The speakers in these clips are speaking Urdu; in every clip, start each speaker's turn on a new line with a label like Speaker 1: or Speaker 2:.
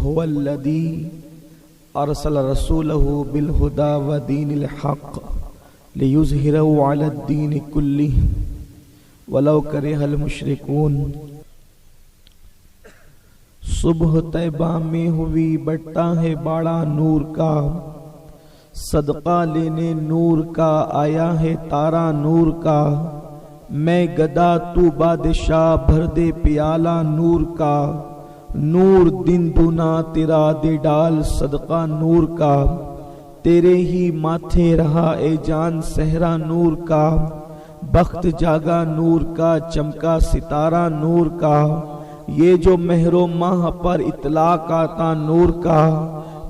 Speaker 1: هو الذي ارسل رسوله بالهدى ودين الحق ليظهره على الدين كله ولو كره المشركون۔ صبح طیبہ میں ہوئی بٹتا ہے باڑا نور کا، صدقہ لینے نور کا آیا ہے تارا نور کا، میں گدا تو بادشاہ بھر دے پیالہ نور کا، نور دن دونا تیرا دے ڈال صدقہ نور کا، تیرے ہی ماتھے رہا اے جان صحرا نور کا، بخت جاگا نور کا چمکا ستارہ نور کا، یہ جو مہر و ماہ پر اطلاق آتا نور کا،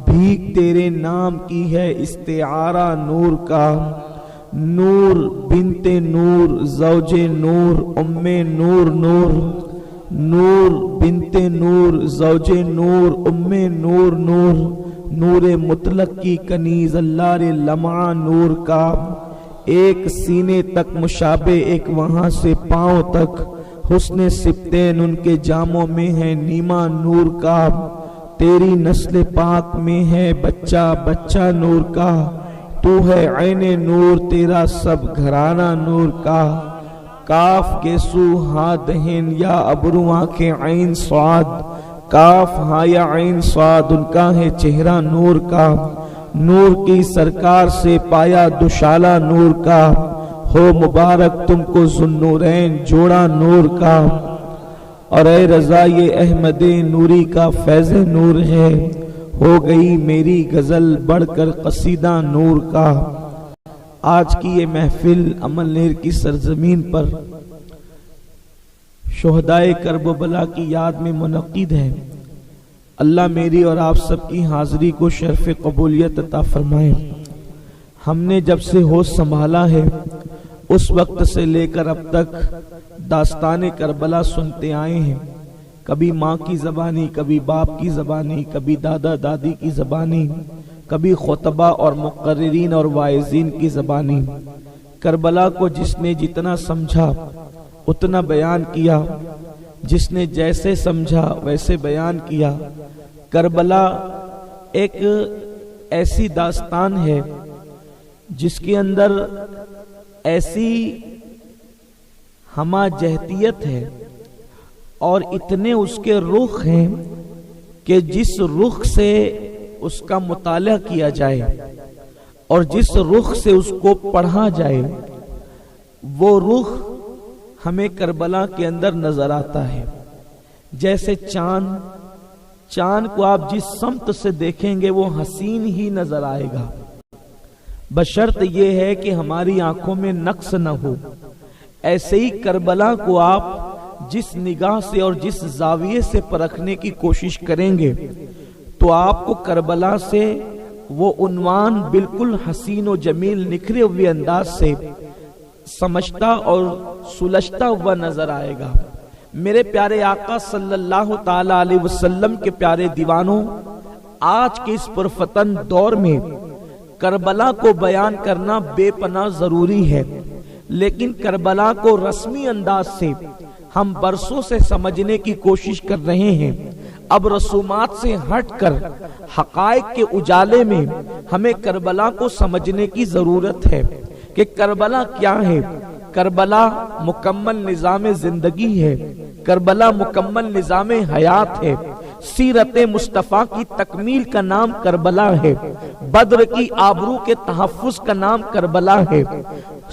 Speaker 1: بھیک تیرے نام کی ہے استعارہ نور کا، نور بنت نور زوج نور ام نور نور، نور بنت نور زوج نور ام نور نور، نور مطلق کی کنیز اللہ رے لمعہ نور کا، ایک سینے تک مشابہ ایک وہاں سے پاؤں تک، حسن سبتین ان کے جاموں میں ہے نیما نور کا، تیری نسل پاک میں ہے بچہ بچہ نور کا، تو ہے عین نور تیرا سب گھرانہ نور کا، کاف گیسو ہاں دہن یا ابرو آنکھیں عین صاد، کاف ہاں یا عین صاد ان کا ہے چہرہ نور کا، نور کی سرکار سے پایا دوشالہ نور کا، ہو مبارک تم کو ذوالنورین جوڑا نور کا، اور اے رضا یہ احمد نوری کا فیض نور ہے، ہو گئی میری غزل بڑھ کر قصیدہ نور کا۔ آج کی یہ محفل عمل نیر کی سرزمین پر شہدائے کرب و بلا کی یاد میں منعقد ہے۔ اللہ میری اور آپ سب کی حاضری کو شرف قبولیت عطا فرمائے۔ ہم نے جب سے ہوش سنبھالا ہے اس وقت سے لے کر اب تک داستان کربلا سنتے آئے ہیں، کبھی ماں کی زبانی، کبھی باپ کی زبانی، کبھی دادا دادی کی زبانی، کبھی خطبہ اور مقررین اور واعظین کی زبانی۔ کربلا کو جس نے جتنا سمجھا اتنا بیان کیا، جس نے جیسے سمجھا ویسے بیان کیا۔ کربلا ایک ایسی داستان ہے جس کے اندر ایسی ہمہ جہتیت ہے اور اتنے اس کے رخ ہیں کہ جس رخ سے اس کا مطالعہ کیا جائے اور جس رخ سے اس کو پڑھا جائے وہ رخ ہمیں کربلا کے اندر نظر آتا ہے۔ جیسے چاند کو آپ جس سمت سے دیکھیں گے وہ حسین ہی نظر آئے گا، بشرط یہ ہے کہ ہماری آنکھوں میں نقص نہ ہو۔ ایسے ہی کربلا کو آپ جس نگاہ سے اور جس زاویے سے پرکھنے کی کوشش کریں گے تو آپ کو کربلا سے وہ عنوان بالکل حسین و جمیل نکھرے ہوئے انداز سے سمجھتا اور سلجھتا ہوا نظر آئے گا۔ میرے پیارے آقا صلی اللہ تعالی علیہ وسلم کے پیارے دیوانوں، آج کے اس پرفتن دور میں کربلا کو بیان کرنا بے پناہ ضروری ہے، لیکن کربلا کو رسمی انداز سے ہم برسوں سے سمجھنے کی کوشش کر رہے ہیں۔ اب رسومات سے ہٹ کر حقائق کے اجالے میں ہمیں کربلا کو سمجھنے کی ضرورت ہے کہ کربلا کیا ہے۔ کربلا مکمل نظام زندگی ہے، کربلا مکمل نظام حیات ہے، سیرت مصطفیٰ کی تکمیل کا نام کربلا ہے، بدر کی آبرو کے تحفظ کا نام کربلا ہے،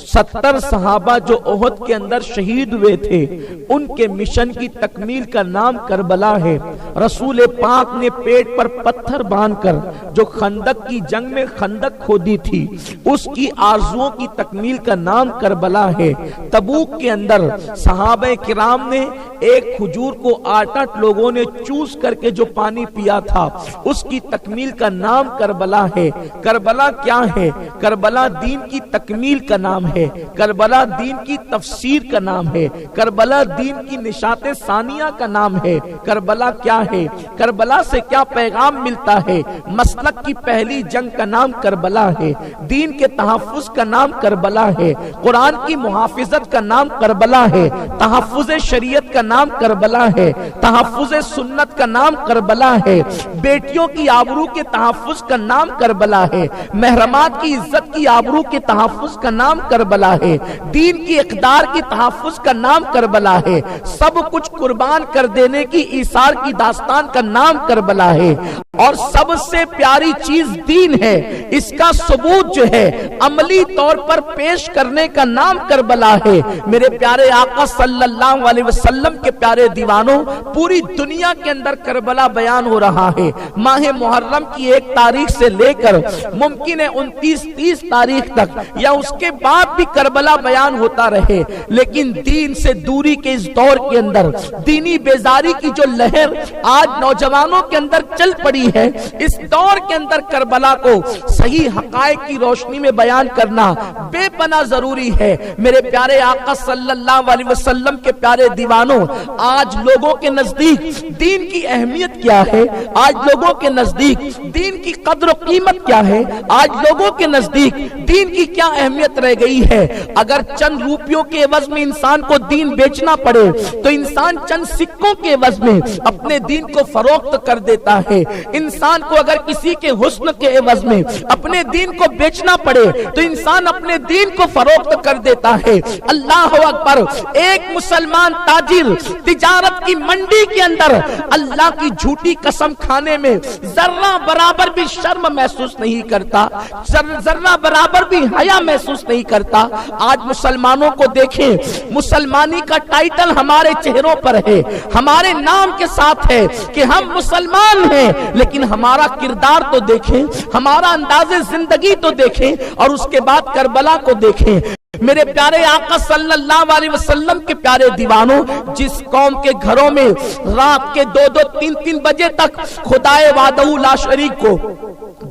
Speaker 1: 70 صحابہ جو احد کے اندر شہید ہوئے تھے ان کے مشن کی تکمیل کا نام کربلا ہے، رسول پاک نے پیٹ پر پتھر باندھ کر جو خندق کی جنگ میں خندق کھودی تھی اس کی آرزوؤں کی تکمیل کا نام کربلا ہے۔ تبوک کے اندر صحابہ کرام نے ایک کھجور کو 8 لوگوں نے چوس کر کے جو پانی پیا تھا اس کی تکمیل کا نام کربلا ہے۔ کربلا کیا ہے؟ کربلا دین کی تکمیل کا نام ہے، کربلا دین کی تفسیر کا نام ہے، کربلا دین کی نشاط ثانیہ کا نام ہے۔ کربلا کیا ہے؟ کربلا سے کیا پیغام ملتا ہے؟ مسلک کی پہلی جنگ کا نام کربلا ہے، دین کے تحفظ کا نام کربلا ہے، قرآن کی محافظت کا نام کربلا ہے، تحفظ شریعت کا نام کربلا ہے، تحفظ سنت کا نام کربلا ہے، بیٹیوں کی آبرو کے تحفظ کا نام کربلا ہے، محرمات کی عزت کی آبرو کے تحفظ کا نام کربلا ہے، دین کی اقدار کی تحفظ کا نام کربلا ہے، سب کچھ قربان کر دینے کی ایثار کی داستان کا نام کربلا ہے، اور سب سے پیاری چیز دین ہے، اس کا ثبوت جو ہے عملی طور پر پیش کرنے کا نام کربلا ہے۔ میرے پیارے آقا صلی اللہ علیہ وسلم کے پیارے دیوانوں، پوری دنیا کے اندر کربلا بیان ہو رہا ہے۔ ماہ محرم کی 1 تاریخ سے لے کر ممکن ہے 29-30 تاریخ تک یا اس کے بعد بھی کربلا بیان ہوتا رہے، لیکن دین سے دوری کے اس دور کے اندر دینی بیزاری کی جو لہر آج نوجوانوں کے اندر چل پڑی ہے، اس دور کے اندر کربلا کو صحیح حقائق کی روشنی میں بیان کرنا بے پناہ ضروری ہے۔ میرے پیارے آقا صلی اللہ علیہ وسلم کے پیارے دیوانوں، آج لوگوں کے نزدیک دین کی اہمیت کیا ہے؟ آج لوگوں کے نزدیک دین کی قدر و قیمت کیا ہے؟ آج لوگوں کے نزدیک دین کی کیا اہمیت رہ گئی ہے؟ اگر چند روپیوں کے عوض میں انسان کو دین بیچنا پڑے تو انسان چند سکوں کے عوض میں اپنے دین کو فروخت کر دیتا ہے۔ انسان کو اگر کسی کے حسن کے عوض میں اپنے دین کو بیچنا پڑے تو انسان اپنے دین کو فروخت کر دیتا ہے۔ اللہ اکبر! ایک مسلمان تاجر تجارت کی منڈی کے اندر اللہ کی جھوٹی قسم کھانے میں ذرہ برابر بھی شرم محسوس نہیں کرتا، ذرہ برابر بھی حیا محسوس نہیں کرتا۔ آج مسلمانوں کو دیکھیں، مسلمانی کا ٹائٹل ہمارے چہروں پر ہے، ہمارے نام کے ساتھ ہے کہ ہم مسلمان ہیں، لیکن ہمارا کردار تو دیکھیں، ہمارا انداز زندگی تو دیکھیں، اور اس کے بعد کربلا کو دیکھیں۔ میرے پیارے آقا صلی اللہ علیہ وسلم کے پیارے دیوانوں، جس قوم کے گھروں میں رات کے 2-2 3-3 بجے تک خدائے وحدہ لا شریک کو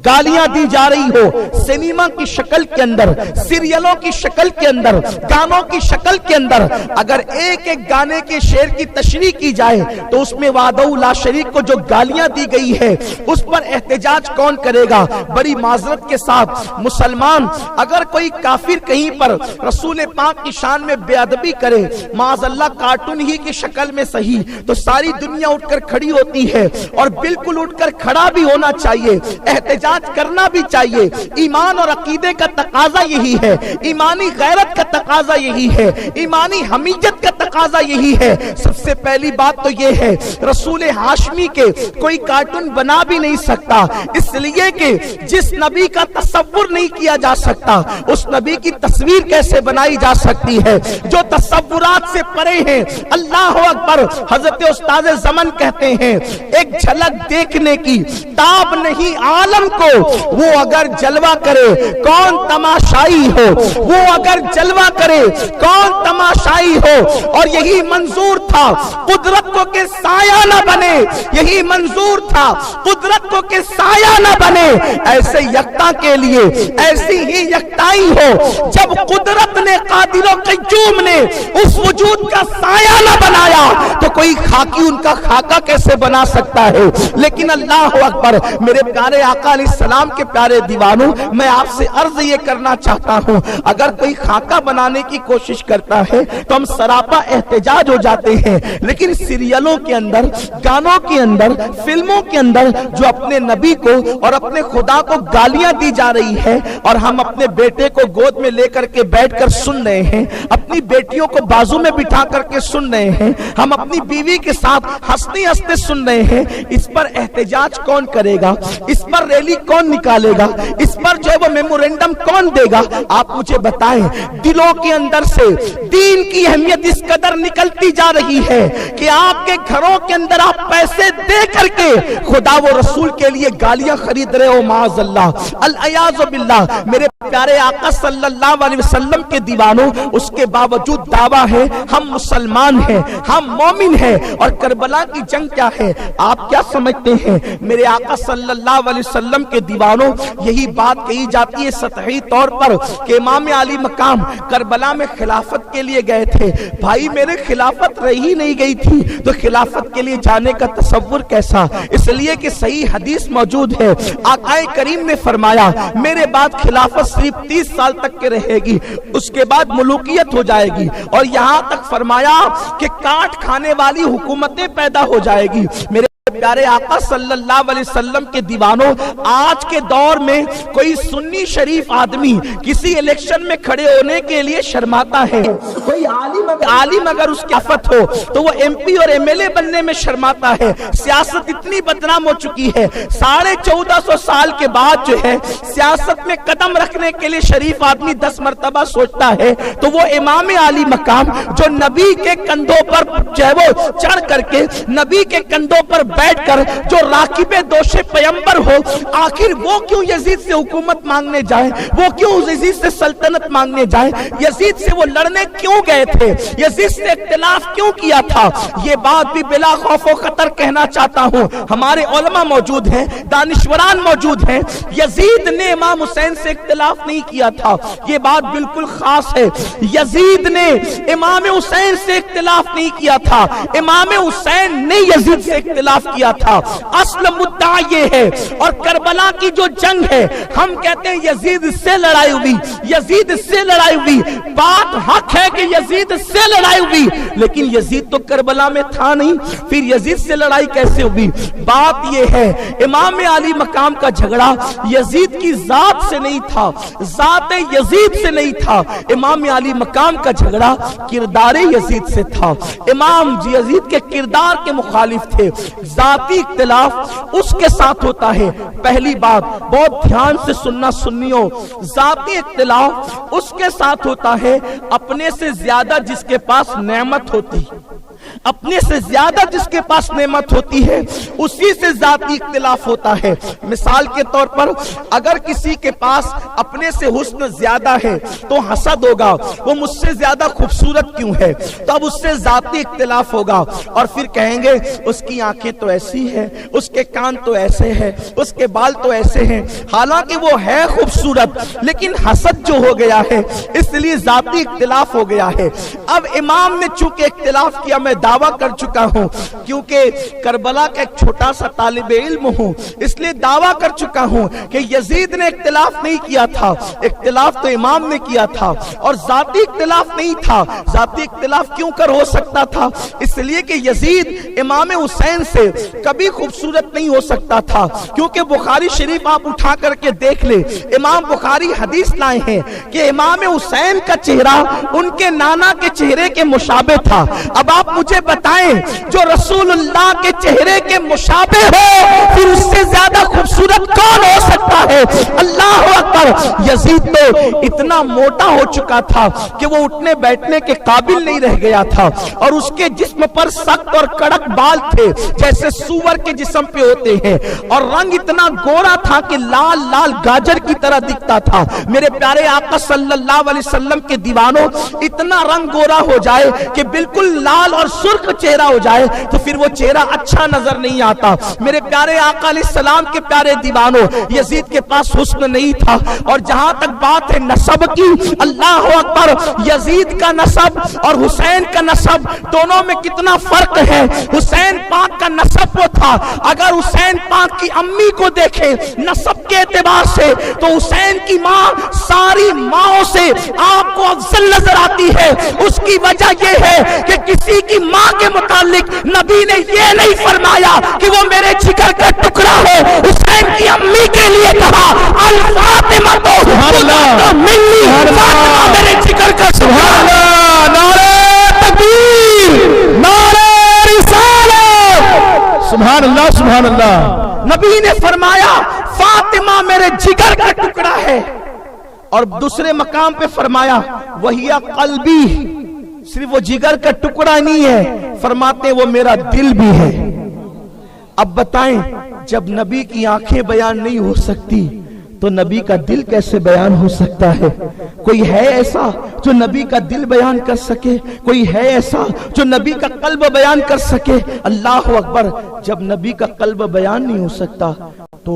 Speaker 1: گالیاں دی جا رہی ہو، سینما کی شکل کے اندر، سیریلوں کی شکل کے اندر، گانوں کی شکل کے اندر، اگر ایک ایک گانے کے شعر کی تشریح کی جائے تو اس میں وحدہ لا شریک کو جو گالیاں دی گئی ہے اس پر احتجاج کون کرے گا؟ بڑی معذرت کے ساتھ مسلمان، اگر کوئی کافر کہیں پر رسول پاک کی شان میں بے ادبی کرے، معاذ اللہ کارٹون ہی کی شکل میں صحیح، تو ساری دنیا اٹھ کر کھڑی ہوتی ہے، اور بالکل اٹھ کر کھڑا بھی ہونا چاہیے، احتجاج کرنا بھی چاہیے۔ ایمان اور عقیدے کا تقاضا یہی ہے، ایمانی غیرت کا تقاضا یہی ہے، ایمانی حمیت کا تقاضا یہی ہے۔ سب سے پہلی بات تو یہ ہے، رسول ہاشمی کے کوئی کارٹون بنا بھی نہیں سکتا، اس لیے کہ جس نبی کا تصور نہیں کیا جا سکتا اس نبی کی تصویر کیسے بنائی جا سکتی ہے جو تصورات سے پرے ہیں۔ اللہ اکبر! حضرت استاد زمن کہتے ہیں، ایک جھلک دیکھنے کی تاب نہیں عالم کو، وہ اگر جلوہ کرے کون تماشائی ہو، وہ اگر جلوہ کرے کون تماشائی ہو۔ اور یہی منظور تھا قدرت کو کہ سایہ نہ بنے، یہی منظور تھا قدرت کو کہ سایہ نہ بنے۔ ایسے یکتا کے لیے ایسی ہی یکتائی ہو، جب قدرت نے قادر و قیوم نے اس وجود کا سایہ نہ بنایا تو کوئی خاکی ان کا خاکہ کیسے بنا سکتا ہے؟ لیکن اللہ اکبر! میرے پیارے آقا علیہ السلام کے پیارے دیوانوں، میں آپ سے عرض یہ کرنا چاہتا ہوں، اگر کوئی خاکہ بنانے کی کوشش کرتا ہے تو ہم سراپا احتجاج ہو جاتے ہیں، لیکن سیریلوں کے اندر، گانوں کے اندر، فلموں کے اندر جو اپنے نبی کو اور اپنے خدا کو گالیاں دی جا رہی ہے، اور ہم اپنے بیٹے کو گود میں لے کر کے بیٹھ کر سن رہے ہیں، اپنی بیٹیوں کو بازو میں بٹھا کر کے سن رہے ہیں، ہم اپنی بیوی کے ساتھ ہنستے ہنستے سن رہے ہیں، اس پر احتجاج کون کرے گا؟ اس پر ریلی کون نکالے گا؟ اس پر جو ہے وہ میمورینڈم کون دے گا؟ آپ مجھے بتائیں۔ دلوں کے اندر سے دین کی اہمیت اس قدر نکلتی جا رہی ہے کہ آپ کے گھروں کے اندر آپ پیسے دے کر کے خدا و رسول کے لیے گالیاں خرید رہے ہو، معاذ اللہ، الیاذ باللہ۔ میرے پیارے آقا صلی اللہ علیہ وسلم کے دیوانوں، اس کے باوجود دعویٰ ہے ہم مسلمان ہیں، ہم مومن ہیں، اور کربلا کی جنگ کیا ہے؟ آپ کیا سمجھتے ہیں؟ میرے آقا صلی اللہ علیہ وسلم وسلم کے دیوانوں، یہی بات کہی جاتی ہے سطحی طور پر کہ امام علی مقام کربلا میں خلافت کے لیے گئے تھے۔ بھائی میرے خلافت رہی نہیں گئی تھی تو خلافت کے لیے جانے کا تصور کیسا؟ اس لیے کہ صحیح حدیث موجود ہے، آقا کریم نے فرمایا میرے بعد خلافت صرف 30 سال تک کے رہے گی، اس کے بعد ملوکیت ہو جائے گی، اور یہاں تک فرمایا کہ کاٹ کھانے والی حکومتیں پیدا ہو جائے گی۔ میرے پیارے آقا صلی اللہ علیہ وسلم کے دیوانوں، آج کے دور میں کوئی سنی شریف آدمی کسی الیکشن میں کھڑے ہونے کے لیے شرماتا ہے، کوئی عالم اگر اس کی آفت ہو تو وہ ایم پی اور ایم ایل اے بننے میں شرماتا ہے۔ سیاست اتنی بدنام ہو چکی ہے، 1450 سال کے بعد جو ہے سیاست میں قدم رکھنے کے لیے شریف آدمی 10 مرتبہ سوچتا ہے تو وہ امام علی مقام جو نبی کے کندھوں پر جو ہے وہ چڑھ کر کے نبی کے کندھوں پر بیٹھ کر جو راکب دوش پیمبر ہو، آخر وہ کیوں یزید سے حکومت مانگنے جائے؟ وہ کیوں یزید سے سلطنت مانگنے جائے؟ یزید سے وہ لڑنے کیوں گئے تھے؟ یزید سے اختلاف کیوں کیا تھا؟ یہ بات بھی بلا خوف و خطر کہنا چاہتا ہوں، ہمارے علماء موجود ہیں، دانشوران موجود ہیں، یزید نے امام حسین سے اختلاف نہیں کیا تھا، یہ بات بالکل خاص ہے۔ یزید نے امام حسین سے اختلاف نہیں کیا تھا، امام حسین نے یزید سے اختلاف کیا تھا۔ اصل مدعا یہ ہے، اور کربلا کی جو جنگ ہے ہم کہتے ہیں یزید سے لڑائی ہوئی، یزید سے لڑائی ہوئی، بات حق ہے کہ یزید سے لڑائی ہوئی، لیکن یزید تو کربلا میں تھا نہیں، پھر یزید سے لڑائی کیسے ہوئی؟ بات یہ ہے امام علی مقام کا جھگڑا یزید کی ذات سے نہیں تھا، ذات یزید سے نہیں تھا، امام علی مقام کا جھگڑا کردار یزید سے تھا، امام یزید کے کردار کے مخالف تھے۔ ذاتی اختلاف اس کے ساتھ ہوتا ہے، پہلی بات بہت دھیان سے سننا سنیوں، ذاتی اختلاف اس کے ساتھ ہوتا ہے اپنے سے زیادہ جس کے پاس نعمت ہوتی، اپنے سے زیادہ جس کے پاس نعمت ہوتی ہے اسی سے ذاتی اختلاف ہوتا ہے۔ مثال کے طور پر اگر کسی کے پاس اپنے سے حسن زیادہ ہے تو حسد ہوگا، وہ مجھ سے زیادہ خوبصورت کیوں ہے، تو اب اس سے ذاتی اختلاف ہوگا، اور پھر کہیں گے اس کی آنکھیں تو ایسی ہے، اس کے کان تو ایسے ہیں، اس کے بال تو ایسے ہیں، حالانکہ وہ ہے خوبصورت، لیکن حسد جو ہو گیا ہے اس لیے ذاتی اختلاف ہو گیا ہے۔ اب امام نے چونکہ اختلاف کیا، میں دعویٰ کر چکا ہوں کیونکہ کربلا کا ایک چھوٹا سا طالب علم ہوں، اس لیے دعویٰ کر چکا ہوں کہ یزید نے اختلاف نہیں کیا تھا، اختلاف تو امام نے کیا تھا، اور ذاتی اختلاف نہیں تھا۔ ذاتی اختلاف کیوں کر ہو سکتا تھا؟ اس لیے کہ یزید امام حسین سے کبھی خوبصورت نہیں ہو سکتا تھا، کیونکہ بخاری شریف آپ اٹھا کر کے دیکھ لیں، امام بخاری حدیث لائے ہیں کہ امام حسین کا چہرہ ان کے نانا کے چہرے کے مشابہ تھا۔ اب آپ مجھے بتائیں جو رسول اللہ کے چہرے کے مشابہ ہو پھر اس سے زیادہ خوبصورت کون ہو سکتا ہے؟ اللہ اکبر! یزید تو اتنا موٹا ہو چکا تھا کہ وہ اٹھنے بیٹھنے کے قابل نہیں رہ گیا تھا، اور اس کے جسم پر سخت اور کڑک بال تھے جیسے سور کے جسم پہ ہوتے ہیں، اور رنگ اتنا گورا تھا کہ لال لال گاجر کی طرح دکھتا تھا۔ میرے پیارے آقا صلی اللہ علیہ وسلم کے دیوانوں، اتنا رنگ گورا ہو جائے کہ بالکل لال اور سرخ چہرہ ہو جائے تو پھر وہ چہرہ اچھا نظر نہیں آتا۔ میرے پیارے آقا علیہ السلام کے پیارے دیوانوں، یزید کے پاس حسن نہیں تھا، اور جہاں تک بات ہے نسب کی، اللہ اکبر! یزید کا نسب اور حسین کا نسب دونوں میں کتنا فرق ہے۔ حسین پاک کا نسب وہ تھا، اگر حسین پاک کی امی کو دیکھیں نسب کے اعتبار سے تو حسین کی ماں ساری ماؤں سے آپ کو افضل نظر آتی ہے۔ اس کی وجہ یہ ہے کہ کسی کی ماں کے متعلق نبی نے یہ نہیں فرمایا کہ وہ میرے جگر کا ٹکڑا ہے، حسین کی امی کے لیے کہا الفاطمہ تو ملی، فاطمہ میرے جگر کا ٹکڑا ہے۔ نعرہ تکبیر، نعرہ رسالت، سبحان اللہ سبحان اللہ۔ نبی نے فرمایا فاطمہ میرے جگر کا ٹکڑا ہے، اور دوسرے مقام پہ فرمایا وہی قلبی، صرف وہ جگر کا ٹکڑا نہیں ہے، فرماتے وہ میرا دل بھی ہے۔ اب بتائیں جب نبی کی آنکھیں بیان نہیں ہو سکتی تو نبی کا دل کیسے بیان ہو سکتا ہے؟ کوئی ہے ایسا جو نبی کا دل بیان کر سکے؟ کوئی ہے ایسا جو نبی کا قلب بیان کر سکے؟ اللہ اکبر! جب نبی کا قلب بیان نہیں ہو سکتا تو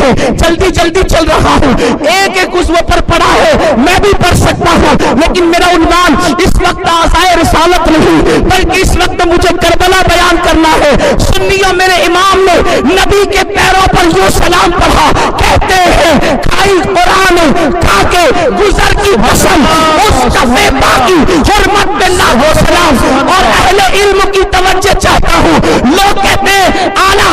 Speaker 1: ہیں جلدی جلدی چل رہا ہوں، ایک ایک عضو پر پڑا ہے، میں بھی پڑھ سکتا ہوں، لیکن میرا عنوان اس وقت آزائے رسالت نہیں بلکہ اس وقت مجھے کربلا بیان کرنا ہے۔ سنیوں، میرے امام نے نبی کے پیروں پر یوں سلام پڑھا، کہتے ہیں کھائی قرآن کھا کے گزر کی قسم اس کفے باقی حرمت باللہ و سلام۔ اور اہل علم کی توجہ چاہتا ہوں، لوگ کہتے ہیں اعلیٰ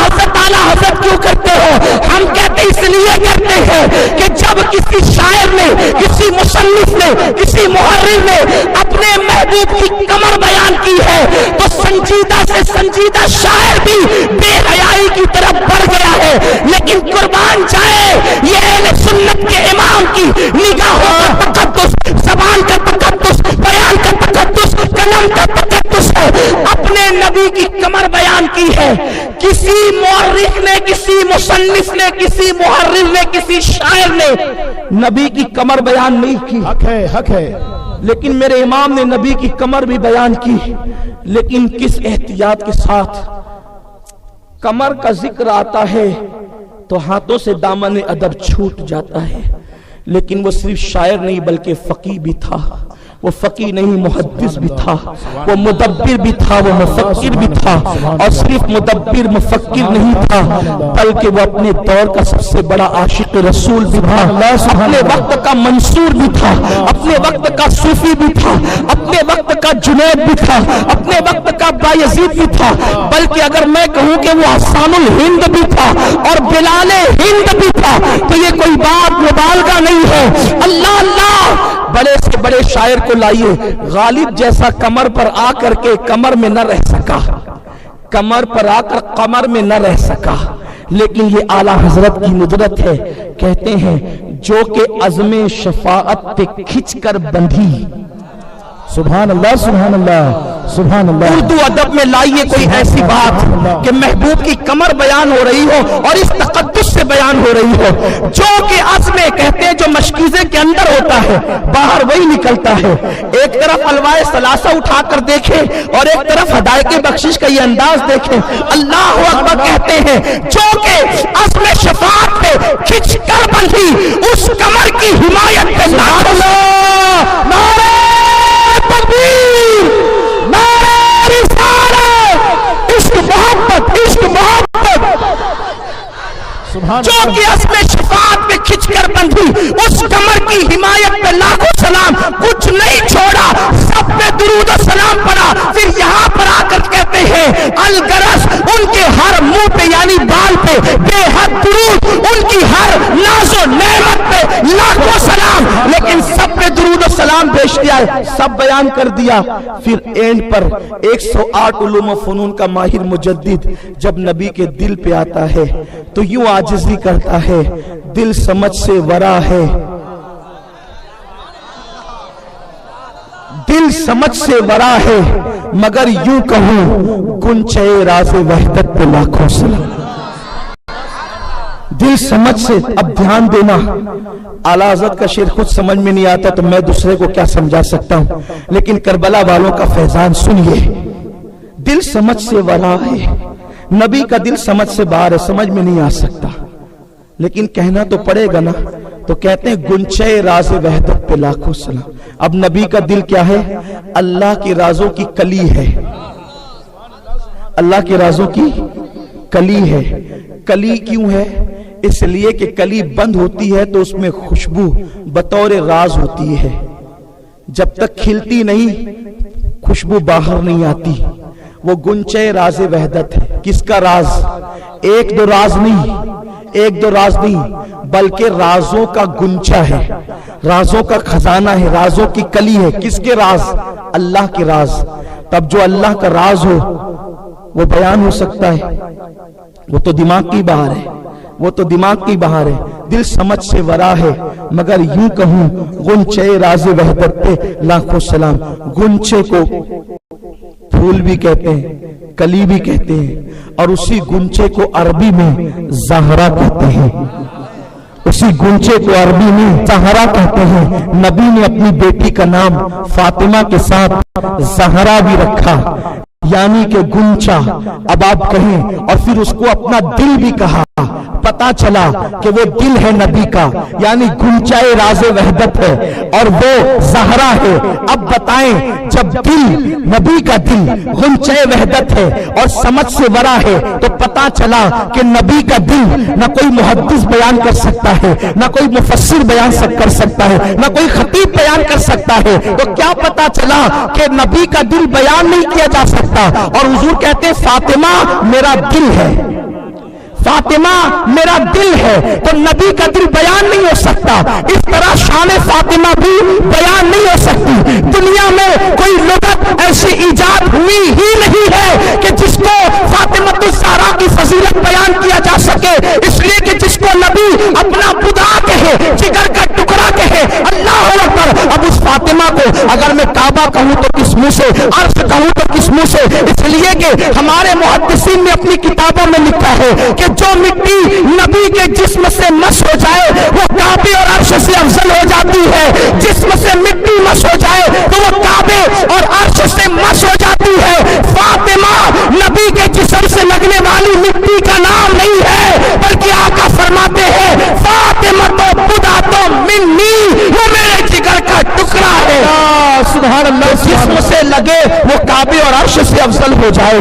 Speaker 1: حضرت کیوں کرتے ہو؟ ہم کہتے اس لیے کرتے ہیں کہ جب کسی شاعر نے، کسی مصنف نے، کسی محرر نے اپنے محبوب کی کمر بیان کی ہے تو سنجیدہ سے سنجیدہ شاعر بھی بے حیائی کی طرف بڑھ گیا ہے، لیکن قربان جائے یہ اہل سنت کے امام کی نگاہوں کا تقدس، زبان کا تقدس، بیان کا تقدس، قلم کا تقدس ہے۔ اپنے نبی کی کمر بیان کی ہے، کسی مورخ نے، کسی مصنف نے، کسی محرر نے، کسی شاعر نے نبی کی کمر بیان نہیں کی۔ حق ہے لیکن میرے امام نے نبی کی کمر بھی بیان کی، لیکن کس احتیاط کے ساتھ۔ کمر کا ذکر آتا ہے تو ہاتھوں سے دامن ادب چھوٹ جاتا ہے، لیکن وہ صرف شاعر نہیں بلکہ فقیہ بھی تھا۔ وہ فقیہ نہیں محدث بھی تھا، وہ مدبر بھی تھا، وہ مفکر بھی تھا، اور صرف مدبر مفکر نہیں تھا بلکہ وہ اپنے دور کا سب سے بڑا عاشق رسول بھی تھا، اپنے وقت کا منصور بھی تھا، اپنے وقت کا صوفی بھی تھا، اپنے وقت کا جنید بھی تھا، اپنے وقت کا بایزید بھی تھا، بلکہ اگر میں کہوں کہ وہ حسان الہند بھی تھا اور بلال ہند بھی تھا تو یہ کوئی بات مبالغہ نہیں ہے۔ اللہ اللہ، بڑے سے بڑے شاعر کو لائیے، غالب جیسا کمر پر آ کر کے کمر میں نہ رہ سکا، کمر پر آ کر کمر میں نہ رہ سکا، لیکن یہ اعلیٰ حضرت کی ندرت ہے۔ کہتے ہیں جو کہ عزم شفاعت پہ کھچ کر بندھی، سبحان اللہ سبحان اللہ سبحان اللہ۔ اردو ادب میں لائیے کوئی ایسی بات کہ محبوب کی کمر بیان ہو رہی ہو اور اس تقدس سے بیان ہو رہی ہو، جو کہ عزم کہتے ہیں جو مشکیزے کے اندر ہوتا ہے باہر وہی نکلتا ہے۔ ایک طرف الوائے ثلاثہ اٹھا کر دیکھیں اور ایک طرف ہدایت بخشش کا یہ انداز دیکھیں۔ اللہ اکبر کہتے ہیں جو کہ عزم شفاعت پہ کھچ کر بندھی اس کمر کی حمایت پہ نعرہ تکبیر، نعرہ رسالت، عشق محبت، عشق محبت، جو کہ عزم شفاعت پہ کھچ کر بندھی اس کمر کی حمایت پہ لاکھوں سلام، کچھ نہیں چھوڑا، سب پہ درود و سلام پڑا۔ پھر یہاں پر آ کر کہتے ہیں الغرض ان کے ہر منہ پہ یعنی بال پہ بے حد درود، ان کی ہر ناز و نعمت پہ لاکھوں سلام، لیکن سب پہ درود و سلام پیش کیا ہے، سب بیان کر دیا۔ پھر اینڈ پر 108 علوم و فنون کا ماہر مجدد جب نبی کے دل پہ آتا ہے تو یوں عاجزی کرتا ہے، دل سمجھ سے ورا ہے، دل سمجھ سے ورا ہے، مگر یوں کہوں گنچے راز وحدت پہ لاکھوں سلام۔ دل سمجھ سے، اب دھیان دینا، اعلیٰ حضرت کا شعر خود سمجھ میں نہیں آتا تو میں دوسرے کو کیا سمجھا سکتا ہوں، لیکن کربلا والوں کا فیضان سنیے۔ دل سمجھ سے ورا ہے، نبی کا دل سمجھ سے باہر ہے، سمجھ میں نہیں آ سکتا لیکن کہنا تو پڑے گا نا، تو کہتے ہیں گنچے راز وحدت پہ لاکھوں سلام۔ اب نبی کا دل کیا ہے؟ اللہ کی رازوں کی کلی ہے، اللہ کے رازوں کی کلی ہے۔ کلی کیوں ہے؟ اس لیے کہ کلی بند ہوتی ہے تو اس میں خوشبو بطور راز ہوتی ہے، جب تک کھلتی نہیں خوشبو باہر نہیں آتی۔ وہ گنچے راز وحدت ہے۔ کس کا راز؟ ایک دو راز نہیں بلکہ رازوں کا گنچا ہے، رازوں کا خزانہ ہے، رازوں کی کلی ہے۔ کس کے راز؟ اللہ کے راز۔ تب جو اللہ کا راز ہو وہ بیان ہو سکتا ہے، وہ تو دماغ کی بہار ہے، وہ تو دماغ کی بہار ہے۔ دل سمجھ سے ورا ہے، مگر یوں کہوں گنچے راز وحدت پہ لاکھوں سلام۔ گنچے کو پھول بھی کہتے ہیں، کلی بھی کہتے ہیں، اور اسی گنچے کو عربی میں زہرا کہتے ہیں، اسی گنچے کو عربی میں زہرا کہتے ہیں۔ نبی نے اپنی بیٹی کا نام فاطمہ کے ساتھ زہرا بھی رکھا، یعنی کہ گنچا۔ اب آپ کہیں، اور پھر اس کو اپنا دل بھی کہا، پتا چلا کہ وہ دل ہے نبی کا، یعنی گنچائے راز وحدت ہے اور وہ زہرا ہے۔ اب بتائیں جب دل نبی کا دل گنچائے وحدت ہے اور سمجھ سے ورا ہے تو پتا چلا کہ نبی کا دل نہ کوئی محدث بیان کر سکتا ہے، نہ کوئی مفسر بیان کر سکتا ہے، نہ کوئی خطیب بیان کر سکتا ہے۔ تو کیا پتا چلا کہ نبی کا دل بیان نہیں کیا جا سکتا، اور حضور کہتے فاطمہ میرا دل ہے، فاطمہ میرا دل ہے، تو نبی کا دل بیان نہیں ہو سکتا، اس طرح شان فاطمہ بھی بیان نہیں ہو سکتی۔ دنیا میں کوئی لغت ایسی ایجاد ہوئی ہی نہیں ہے کہ جس کو فاطمۃ الزہرا کی فضیلت بیان کیا جا سکے، اس لیے کہ جس کو نبی اپنا بدا کہے، جگر کا ٹکڑا کہے، اللہ اکبر۔ اب اس فاطمہ کو اگر میں کعبہ کہوں تو کس منہ سے، عرش کہوں تو کس منہ سے، اس لیے کہ ہمارے محدثین نے اپنی کتابوں میں لکھا ہے کہ جو مٹی نبی کے جسم سے مس ہو جائے وہ کعبے اور عرش سے افضل ہو جاتی ہے، جسم سے مٹی مس ہو جائے تو وہ کعبے اور عرش سے مس ہو جاتی ہے۔ فاطمہ نبی کے جسم سے لگنے والی مٹی کا نام نہیں ہے، بلکہ آقا فرماتے ہیں فاطمہ تو بدا تو منی، وہ میرے جگر کا ٹکڑا ہے۔ سبحان اللہ، جسم سے لگے وہ کعبے اور عرش سے افضل ہو جائے،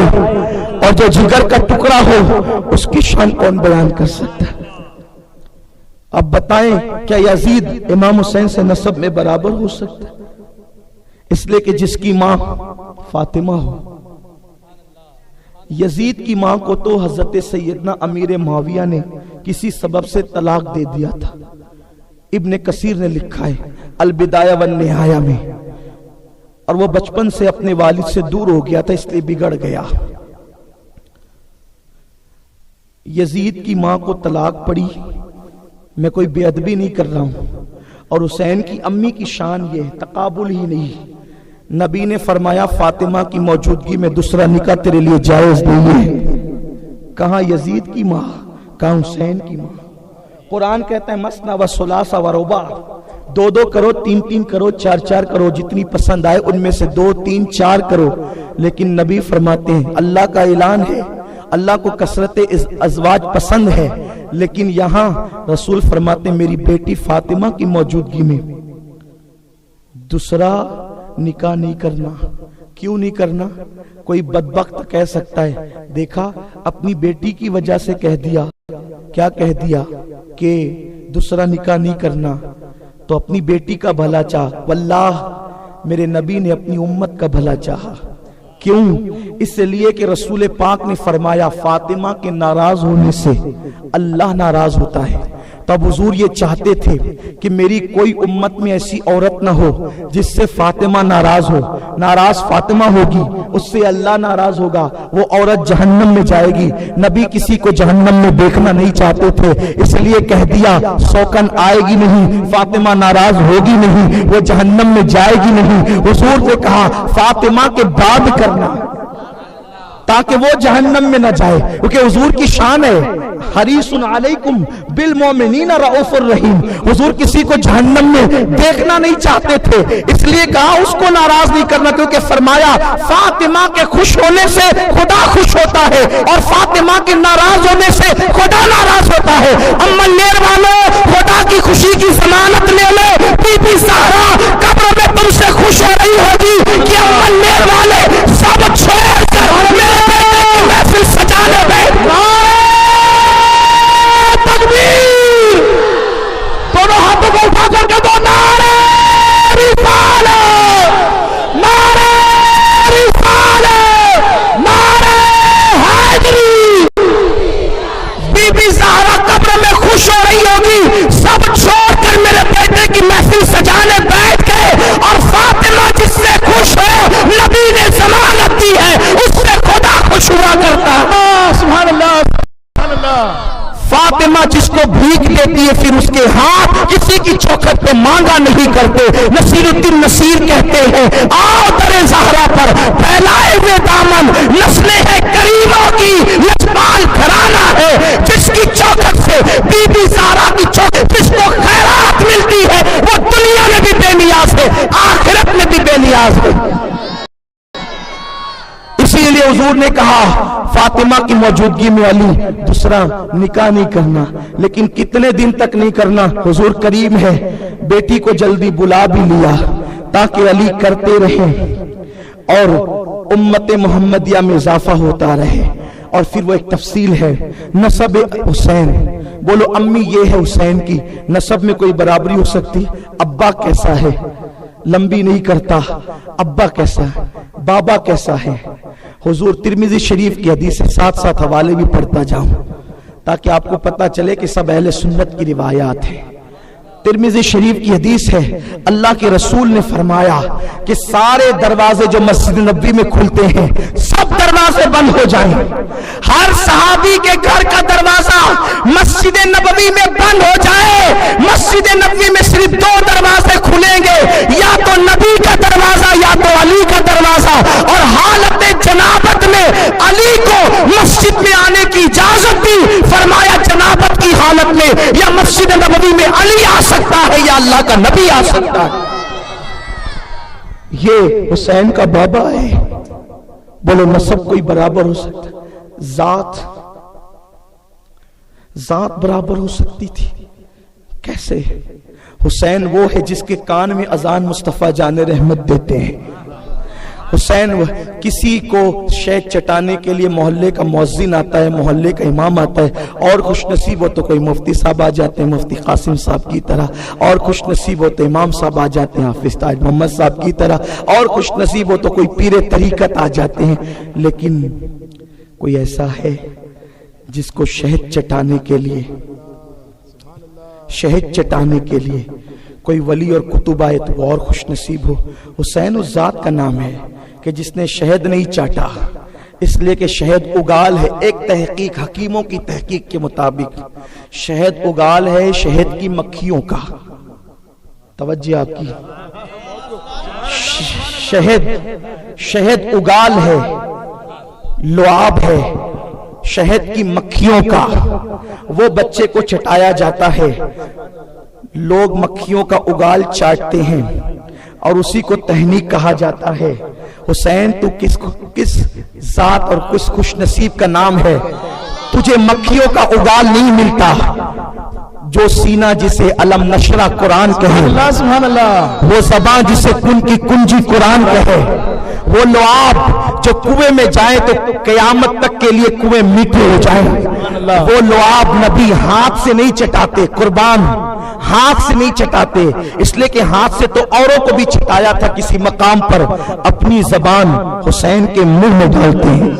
Speaker 1: اور جو جگر کا ٹکڑا ہو اس کی شان کون بیان کر سکتا ہے؟ اب بتائیں کیا یزید امام حسین سے نسب میں برابر ہو سکتا ہے؟ اس لیے کہ جس کی ماں فاطمہ ہو۔ یزید کی ماں کو تو حضرت سیدنا امیر معاویہ نے کسی سبب سے طلاق دے دیا تھا۔ ابن کثیر نے لکھا ہے البدایہ والنہایہ میں، اور وہ بچپن سے اپنے والد سے دور ہو گیا تھا، اس لیے بگڑ گیا۔ یزید کی ماں کو طلاق پڑی، میں کوئی بے ادبی نہیں کر رہا ہوں، اور حسین کی امی کی شان یہ تقابل ہی نہیں۔ نبی نے فرمایا فاطمہ کی موجودگی میں دوسرا نکاح تیرے لیے جائز نہیں ہے۔ کہاں یزید کی ماں، کہاں حسین کی ماں۔ قرآن کہتا ہے مثنی و ثلاث و رباع، دو دو کرو، تین تین کرو، چار چار کرو، جتنی پسند آئے ان میں سے دو تین چار کرو۔ لیکن نبی فرماتے ہیں اللہ کا اعلان ہے، اللہ کو کثرت ازواج پسند ہے، لیکن یہاں رسول فرماتے ہیں میری بیٹی فاطمہ کی موجودگی میں دوسرا نکاح نہیں کرنا۔ کیوں نہیں کرنا؟ کوئی بدبخت کہہ سکتا ہے دیکھا اپنی بیٹی کی وجہ سے کہہ دیا، کیا کہہ دیا کہ دوسرا نکاح نہیں کرنا، تو اپنی بیٹی کا بھلا چاہ۔ واللہ میرے نبی نے اپنی امت کا بھلا چاہا۔ کیوں؟ اس لیے کہ رسول پاک نے فرمایا فاطمہ کے ناراض ہونے سے اللہ ناراض ہوتا ہے۔ تب حضور یہ چاہتے تھے کہ میری کوئی امت میں ایسی عورت نہ ہو جس سے فاطمہ ناراض ہو، ناراض فاطمہ ہوگی اس سے اللہ ناراض ہوگا، وہ عورت جہنم میں جائے گی۔ نبی کسی کو جہنم میں دیکھنا نہیں چاہتے تھے، اس لیے کہہ دیا سوکن آئے گی نہیں، فاطمہ ناراض ہوگی نہیں، وہ جہنم میں جائے گی نہیں۔ حضور نے کہا فاطمہ کے بعد کرنا تاکہ وہ جہنم میں نہ جائے، کیونکہ حضور کی شان ہے حریص علیکم بالمؤمنین رؤوف الرحیم۔ حضور کسی کو جہنم میں دیکھنا نہیں چاہتے تھے، اس لیے کہا اس کو ناراض نہیں کرنا، کیونکہ فرمایا فاطمہ کے خوش ہونے سے خدا خوش ہوتا ہے اور فاطمہ کے ناراض ہونے سے خدا ناراض ہوتا ہے۔ اما لیر والوں خدا کی خوشی کی ضمانت لے لو، بی بی زہرا قبر میں تم سے خوش ہو رہی ہوگی کہ اما لیر والے سب چھوڑ کر میرے بیٹے کی محفل سجانے بیٹھ تکبیر، دونوں ہاتھوں کو اٹھا کر کے دو نعرہ رسالت، نعرہ رسالت، نعرہ حیدری۔ بی بی زہرا قبر میں خوش ہو رہی ہوگی، سب چھوڑ کر میرے بیٹے کی محفل سجانے بیٹھ گئے، اور فاطمہ جس سے خوش ہو نبی نے ضمانت دی ہے اس سے خدا خوش ہوا کرتا ہے۔ سبحان اللہ سبحان اللہ۔ فاطمہ جس کو بھیک دیتی ہے پھر اس کے ہاتھ کسی کی چوکھٹ پہ مانگا نہیں کرتے۔ نصیر الدین نصیر کہتے ہیں آؤ در زہرا پر پھیلائے ہوئے دامن، نسلیں ہیں کریموں کی لجپال گھرانہ ہے، جس کی چوکھٹ سے بی بی زہرا کی چوکھٹ جس کو خیرات ملتی ہے وہ دنیا میں بھی بے نیاز ہے، آخرت میں بھی بے نیاز ہے۔ اسی لیے حضور حضور نے کہا فاطمہ کی موجودگی میں علی دوسرا نکاح نہیں کرنا، لیکن کتنے دن تک نہیں کرنا؟ حضور کریم ہے، بیٹی کو جلدی بلا بھی لیا تاکہ علی کرتے رہیں اور امت محمدیہ میں اضافہ ہوتا رہے۔ اور پھر وہ ایک تفصیل ہے، نسب حسین، بولو امی یہ ہے حسین کی، نسب میں کوئی برابری ہو سکتی؟ ابا کیسا ہے؟ لمبی نہیں کرتا، ابا کیسا ہے؟ بابا کیسا ہے؟ حضور ترمذی شریف کی حدیث سے ساتھ ساتھ حوالے بھی پڑھتا جاؤں تاکہ آپ کو پتا چلے کہ سب اہل سنت کی روایات ہیں۔ ترمذی شریف کی حدیث ہے، اللہ کے رسول نے فرمایا کہ سارے دروازے جو مسجد نبوی میں کھلتے ہیں سب دروازے بند ہو جائیں، ہر صحابی کے گھر کا دروازہ مسجد نبوی میں بند ہو جائے، مسجد نبوی میں صرف دو دروازے کھلیں گے، یا تو نبی کا دروازہ یا تو علی کا دروازہ، اور حالت جنابت میں علی کو مسجد میں آنے کی اجازت دی، فرمایا جنابت کی حالت میں یا مسجد نبوی میں علی آ سکتا ہے یا اللہ کا نبی آ سکتا ہے۔ یہ حسین کا بابا ہے، بولو نسب کوئی برابر ہو سکتا ہے؟ ذات برابر ہو سکتی تھی؟ کیسے؟ حسین وہ ہے جس کے کان میں اذان مصطفیٰ جان رحمت دیتے ہیں، حسین کسی کو شہد چٹانے کے لیے محلے کا مؤذن آتا ہے، محلے کا امام آتا ہے، اور خوش نصیب ہو تو کوئی مفتی صاحب آ جاتے ہیں مفتی قاسم صاحب کی طرح، اور خوش نصیب ہو تو امام صاحب آ جاتے ہیں حافظ تاج محمد صاحب کی طرح، اور خوش نصیب ہو تو کوئی پیر طریقت آ جاتے ہیں، لیکن کوئی ایسا ہے جس کو شہد چٹانے کے لیے کوئی ولی اور کتب آئے تو وہ اور خوش نصیب ہو۔ حسین اس ذات کا نام ہے کہ جس نے شہد نہیں چاٹا، اس لیے کہ شہد اگال ہے۔ ایک تحقیق، حکیموں کی تحقیق کے مطابق شہد اگال ہے شہد کی مکھیوں کا، توجہ آپ کی، شہد اگال ہے، لعاب ہے شہد کی مکھیوں کا، وہ بچے کو چٹایا جاتا ہے، لوگ مکھیوں کا اگال چاٹتے ہیں اور اسی کو تہنیک کہا جاتا ہے۔ حسین تو کس ذات اور کس خوش نصیب کا نام ہے، تجھے مکھیوں کا اگال نہیں ملتا، جو سینہ جسے علم نشرہ قرآن کہے، سبحان اللہ، وہ زبان جسے کن کی کنجی قرآن کہے، وہ لعاب جو کنویں میں جائیں تو قیامت تک کے لیے کنویں میٹھے ہو جائیں، وہ لعاب نبی ہاتھ سے نہیں چٹاتے، قربان ہاتھ سے نہیں چٹاتے، اس لیے کہ ہاتھ سے تو اوروں کو بھی چٹایا تھا کسی مقام پر، اپنی زبان حسین کے منہ میں ڈالتے ہیں۔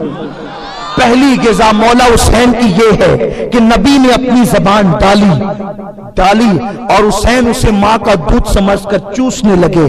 Speaker 1: پہلی غذا مولا حسین کی یہ ہے کہ نبی نے اپنی زبان ڈالی اور حسین اسے ماں کا دودھ سمجھ کر چوسنے لگے،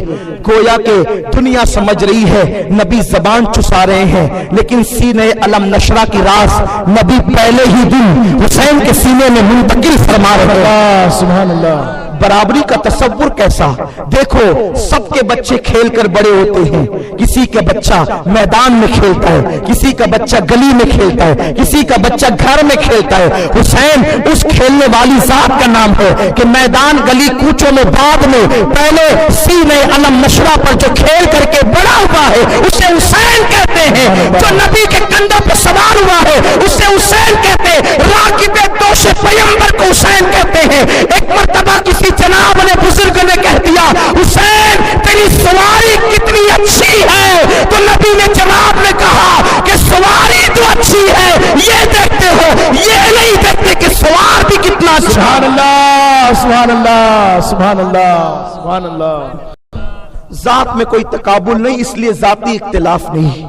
Speaker 1: گویا کہ دنیا سمجھ رہی ہے نبی زبان چسا رہے ہیں، لیکن سینے علم نشرہ کی راز نبی پہلے ہی دن حسین کے سینے میں منتقل فرما رہے ہیں۔ سبحان اللہ، برابری کا تصور کیسا؟ دیکھو سب کے بچے کھیل کر بڑے ہوتے ہیں، کسی کا بچہ میدان میں کھیلتا ہے، کسی کا بچہ گلی میں کھیلتا ہے، کسی کا بچہ گھر میں کھیلتا ہے، حسین اس کھیلنے والی ذات کا نام ہے کہ میدان گلی کوچوں میں بعد میں پہلے سینے علم نشرہ پر جو کھیل کر کے بڑا ہوا ہے اسے حسین کہتے ہیں، جو نبی کے کندھوں پر سوار ہوا ہے اسے حسین کہتے ہیں، راکب دوش پیغمبر کو حسین کہتے ہیں۔ ایک مرتبہ کسی جناب نے بزرگ نے کہہ دیا حسین تیری سواری کتنی اچھی ہے، تو نبی نے جناب نے کہا کہ سواری تو اچھی ہے، یہ دیکھتے ہو، یہ نہیں دیکھتے کہ سوار بھی کتنا اچھا۔ سبحان اللہ، سبحان اللہ، سبحان اللہ، سبحان اللہ۔ ذات میں کوئی تقابل نہیں، اس لیے ذاتی اختلاف نہیں۔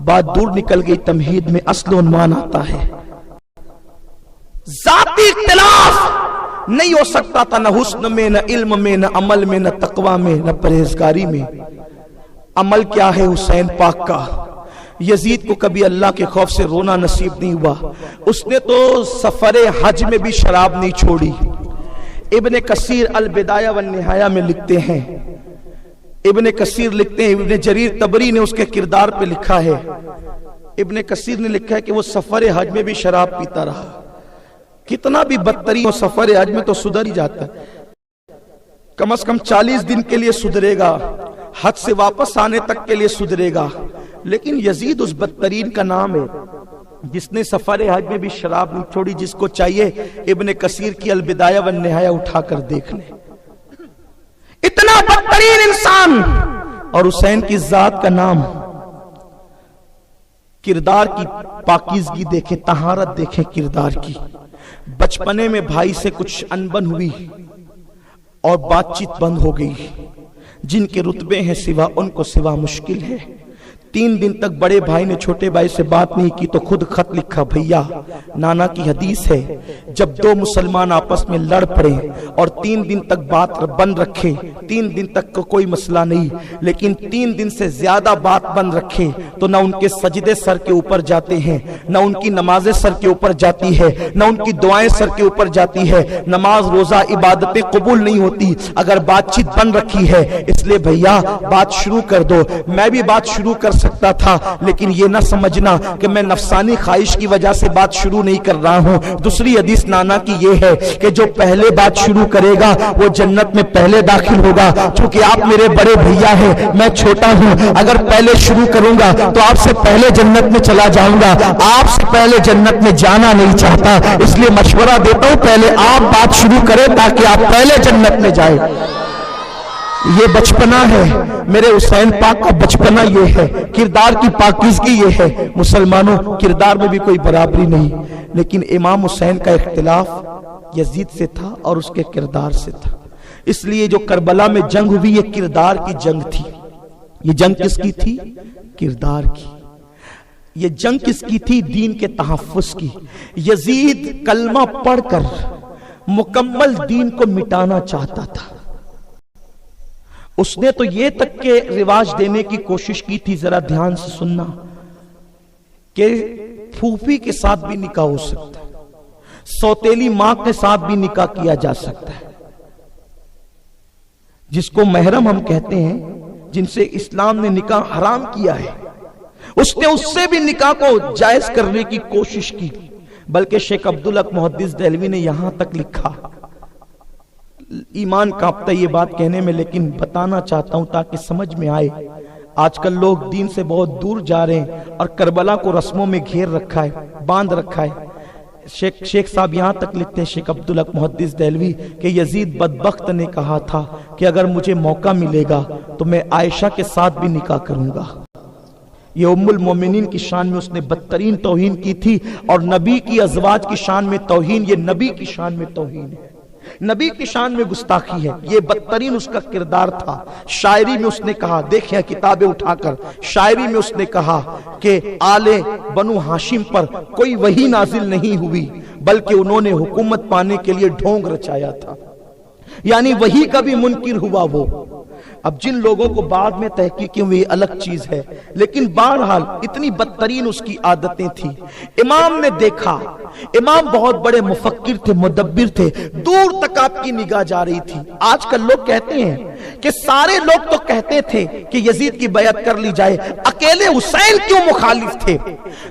Speaker 1: بات دور نکل گئی، تمہید میں اصل عنوان آتا ہے، ذاتی اختلاف نہیں ہو سکتا تھا، نہ حسن میں، نہ علم میں، نہ عمل میں، نہ تقوی میں، نہ پرہیزگاری میں۔ عمل کیا ہے حسین پاک کا؟ یزید کو کبھی اللہ کے خوف سے رونا نصیب نہیں ہوا، اس نے تو سفر حج میں بھی شراب نہیں چھوڑی۔ ابن کثیر البدایہ والنہایہ میں لکھتے ہیں، ابن کثیر لکھتے ہیں، ابن جریر طبری نے اس کے کردار پہ لکھا ہے، ابن کثیر نے لکھا ہے کہ وہ سفر حج میں بھی شراب پیتا رہا۔ کتنا بھی بدترین ہو سفر حج میں تو سدھر ہی جاتا ہے، کم از کم 40 دن کے لیے سدھرے گا، حج سے واپس آنے تک کے لیے سدھرے گا، لیکن یزید اس بدترین کا نام ہے جس نے سفر حج میں بھی شراب نہیں چھوڑی. جس کو چاہیے ابن کثیر کی البدایہ والنہایہ اٹھا کر دیکھ لیں. اتنا بدترین انسان, اور حسین کی ذات کا نام. کردار کی پاکیزگی دیکھیں, طہارت دیکھیں کردار کی. بچپنے میں بھائی سے کچھ انبن ہوئی اور بات چیت بند ہو گئی. جن کے رتبے ہیں سوا ان کو سوا مشکل ہے. 3 دن تک بڑے بھائی نے چھوٹے بھائی سے بات نہیں کی تو خود خط لکھا, بھیا نانا کی حدیث ہے جب 2 مسلمان آپس میں لڑ پڑے اور 3 دن تک بات بند رکھے, 3 دن تک کوئی مسئلہ نہیں, لیکن 3 دن سے زیادہ بات بند رکھے تو نہ ان کے سجدے سر کے اوپر جاتے ہیں, نہ ان کی نمازیں سر کے اوپر جاتی ہے, نہ ان کی دعائیں سر کے اوپر جاتی ہے, نماز روزہ عبادتیں قبول نہیں ہوتی اگر بات چیت بند رکھی ہے. اس لیے بھیا بات شروع کر دو. میں بھی بات شروع کر سکتا تھا, لیکن یہ نہ سمجھنا کہ میں نفسانی خواہش کی وجہ سے بات شروع نہیں کر رہا ہوں. دوسری حدیث نانا کی یہ ہے کہ جو پہلے بات شروع کرے گا وہ جنت میں پہلے داخل ہوگا. چونکہ آپ میرے بڑے بھیا ہیں, میں چھوٹا ہوں, اگر پہلے شروع کروں گا تو آپ سے پہلے جنت میں چلا جاؤں گا. آپ سے پہلے جنت میں جانا نہیں چاہتا, اس لیے مشورہ دیتا ہوں پہلے آپ بات شروع کریں تاکہ آپ پہلے جنت میں جائیں. یہ بچپنا ہے میرے حسین پاک کا, بچپنا یہ ہے, کردار کی پاکیزگی یہ ہے. مسلمانوں کردار میں بھی کوئی برابری نہیں, لیکن امام حسین کا اختلاف یزید سے تھا اور اس کے کردار سے تھا. اس لیے جو کربلا میں جنگ ہوئی یہ کردار کی جنگ تھی. یہ جنگ کس کی تھی؟ کردار کی. یہ جنگ کس کی تھی؟ دین کے تحفظ کی. یزید کلمہ پڑھ کر مکمل دین کو مٹانا چاہتا تھا. اس نے تو یہ تک کہ رواج دینے کی کوشش کی تھی, ذرا دھیان سے سننا, کہ پھوپھی کے ساتھ بھی نکاح ہو سکتا ہے, سوتیلی ماں کے ساتھ بھی نکاح کیا جا سکتا ہے. جس کو محرم ہم کہتے ہیں, جن سے اسلام نے نکاح حرام کیا ہے, اس نے اس سے بھی نکاح کو جائز کرنے کی کوشش کی. بلکہ شیخ عبدالحق محدث دہلوی نے یہاں تک لکھا, ایمان کانپتا یہ بات کہنے میں, لیکن بتانا چاہتا ہوں تاکہ سمجھ میں آئے. آج کل لوگ دین سے بہت دور جا رہے ہیں اور کربلا کو رسموں میں گھیر رکھا ہے, باندھ رکھا ہے. شیخ صاحب یہاں تک لکھتے ہیں, شیخ عبدالحق محدث دہلوی, کہ یزید بدبخت نے کہا تھا کہ اگر مجھے موقع ملے گا تو میں عائشہ کے ساتھ بھی نکاح کروں گا. یہ ام المومنین کی شان میں اس نے بدترین توہین کی تھی, اور نبی کی ازواج کی شان میں توہین, یہ نبی کی شان میں توہین ہے, نبی کی شان میں گستاخی ہے. یہ بدترین اس کا کردار تھا. شاعری میں اس نے کہا, دیکھیں کتابیں اٹھا کر, شاعری میں اس نے کہا کہ آل بنو ہاشم پر کوئی وحی نازل نہیں ہوئی, بلکہ انہوں نے حکومت پانے کے لیے ڈھونگ رچایا تھا. یعنی وحی کا بھی منکر ہوا وہ. اب جن لوگوں کو بعد میں تحقیقیں ہوئی الگ چیز ہے, لیکن بہرحال اتنی بدترین اس کی عادتیں تھی. امام نے دیکھا, امام بہت بڑے مفکر تھے, مدبر تھے, دور تک آپ کی نگاہ جا رہی تھی. آج کل لوگ کہتے ہیں کہ سارے لوگ تو کہتے تھے کہ یزید کی بیعت کر لی جائے, اکیلے حسین کیوں مخالف تھے؟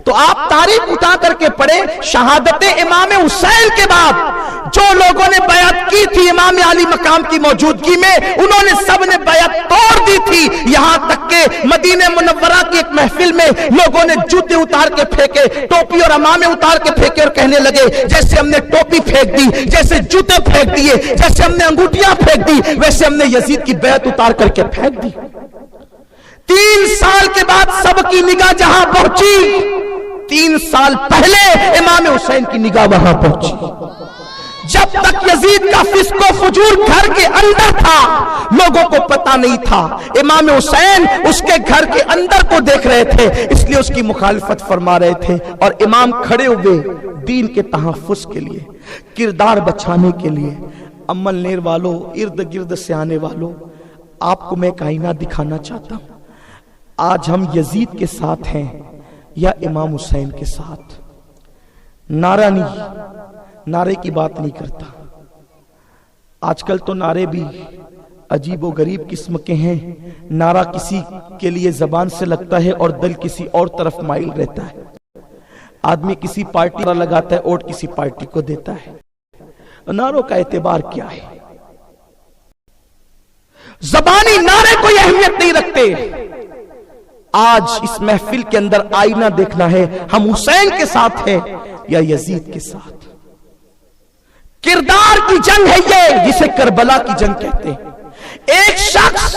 Speaker 1: تو آپ تاریخ اٹھا کر کے پڑھیں, شہادت امام حسین کے بعد جو لوگوں نے بیعت کی تھی امام علی مقام کی موجودگی میں, انہوں نے سب نے بیعت توڑ دی تھی. یہاں تک کہ مدینہ منورہ کی ایک محفل میں لوگوں نے جوتے اتار کے پھینکے, ٹوپی اور عمامے اتار کے پھینکے, اور کہنے لگے جیسے ہم نے ٹوپی پھینک دی, جیسے جوتے پھینک دیے, جیسے ہم نے انگوٹھیاں پھینک دی, ویسے ہم نے یزید کی بیعت اتار کر کے پھینک دی. 3 سال کے بعد سب کی نگاہ جہاں پہنچی, 3 سال پہلے امام حسین کی نگاہ وہاں پہنچی. جب تک یزید کا فسق و فجور گھر کے اندر تھا لوگوں کو پتا نہیں تھا. امام حسین اس کے گھر کے اندر کو دیکھ رہے تھے, اس لیے اس کی مخالفت فرما رہے تھے. اور امام کھڑے ہوئے دین کے تحفظ کے لیے, کردار بچانے کے لیے. عمل نیر والوں, ارد گرد سے آنے والوں, آپ کو میں کائنہ دکھانا چاہتا ہوں. آج ہم یزید کے ساتھ ہیں یا امام حسین کے ساتھ. نعرہ نہیں, نعرے کی بات نہیں کرتا. آج کل تو نعرے بھی عجیب و غریب قسم کے ہیں. نعرہ کسی کے لیے زبان سے لگتا ہے اور دل کسی اور طرف مائل رہتا ہے. آدمی کسی پارٹی پر لگاتا ہے, ووٹ کسی پارٹی کو دیتا ہے. نعروں کا اعتبار کیا ہے؟ زبانی نعرے کوئی اہمیت نہیں رکھتے. آج اس محفل کے اندر آئینہ دیکھنا ہے، ہم حسین کے ساتھ ہیں یا یزید کے ساتھ؟ کردار کی جنگ ہے یہ، جسے کربلا کی جنگ کہتے ہیں۔ ایک شخص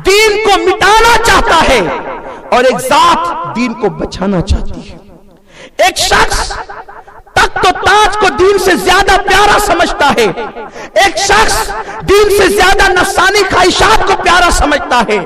Speaker 1: دین کو مٹانا چاہتا ہے اور ایک ذات دین کو بچانا چاہتی ہے۔ ایک شخص تخت و تاج کو دین سے زیادہ پیارا سمجھتا ہے، ایک شخص دین سے زیادہ نفسانی خواہشات کو پیارا سمجھتا ہے،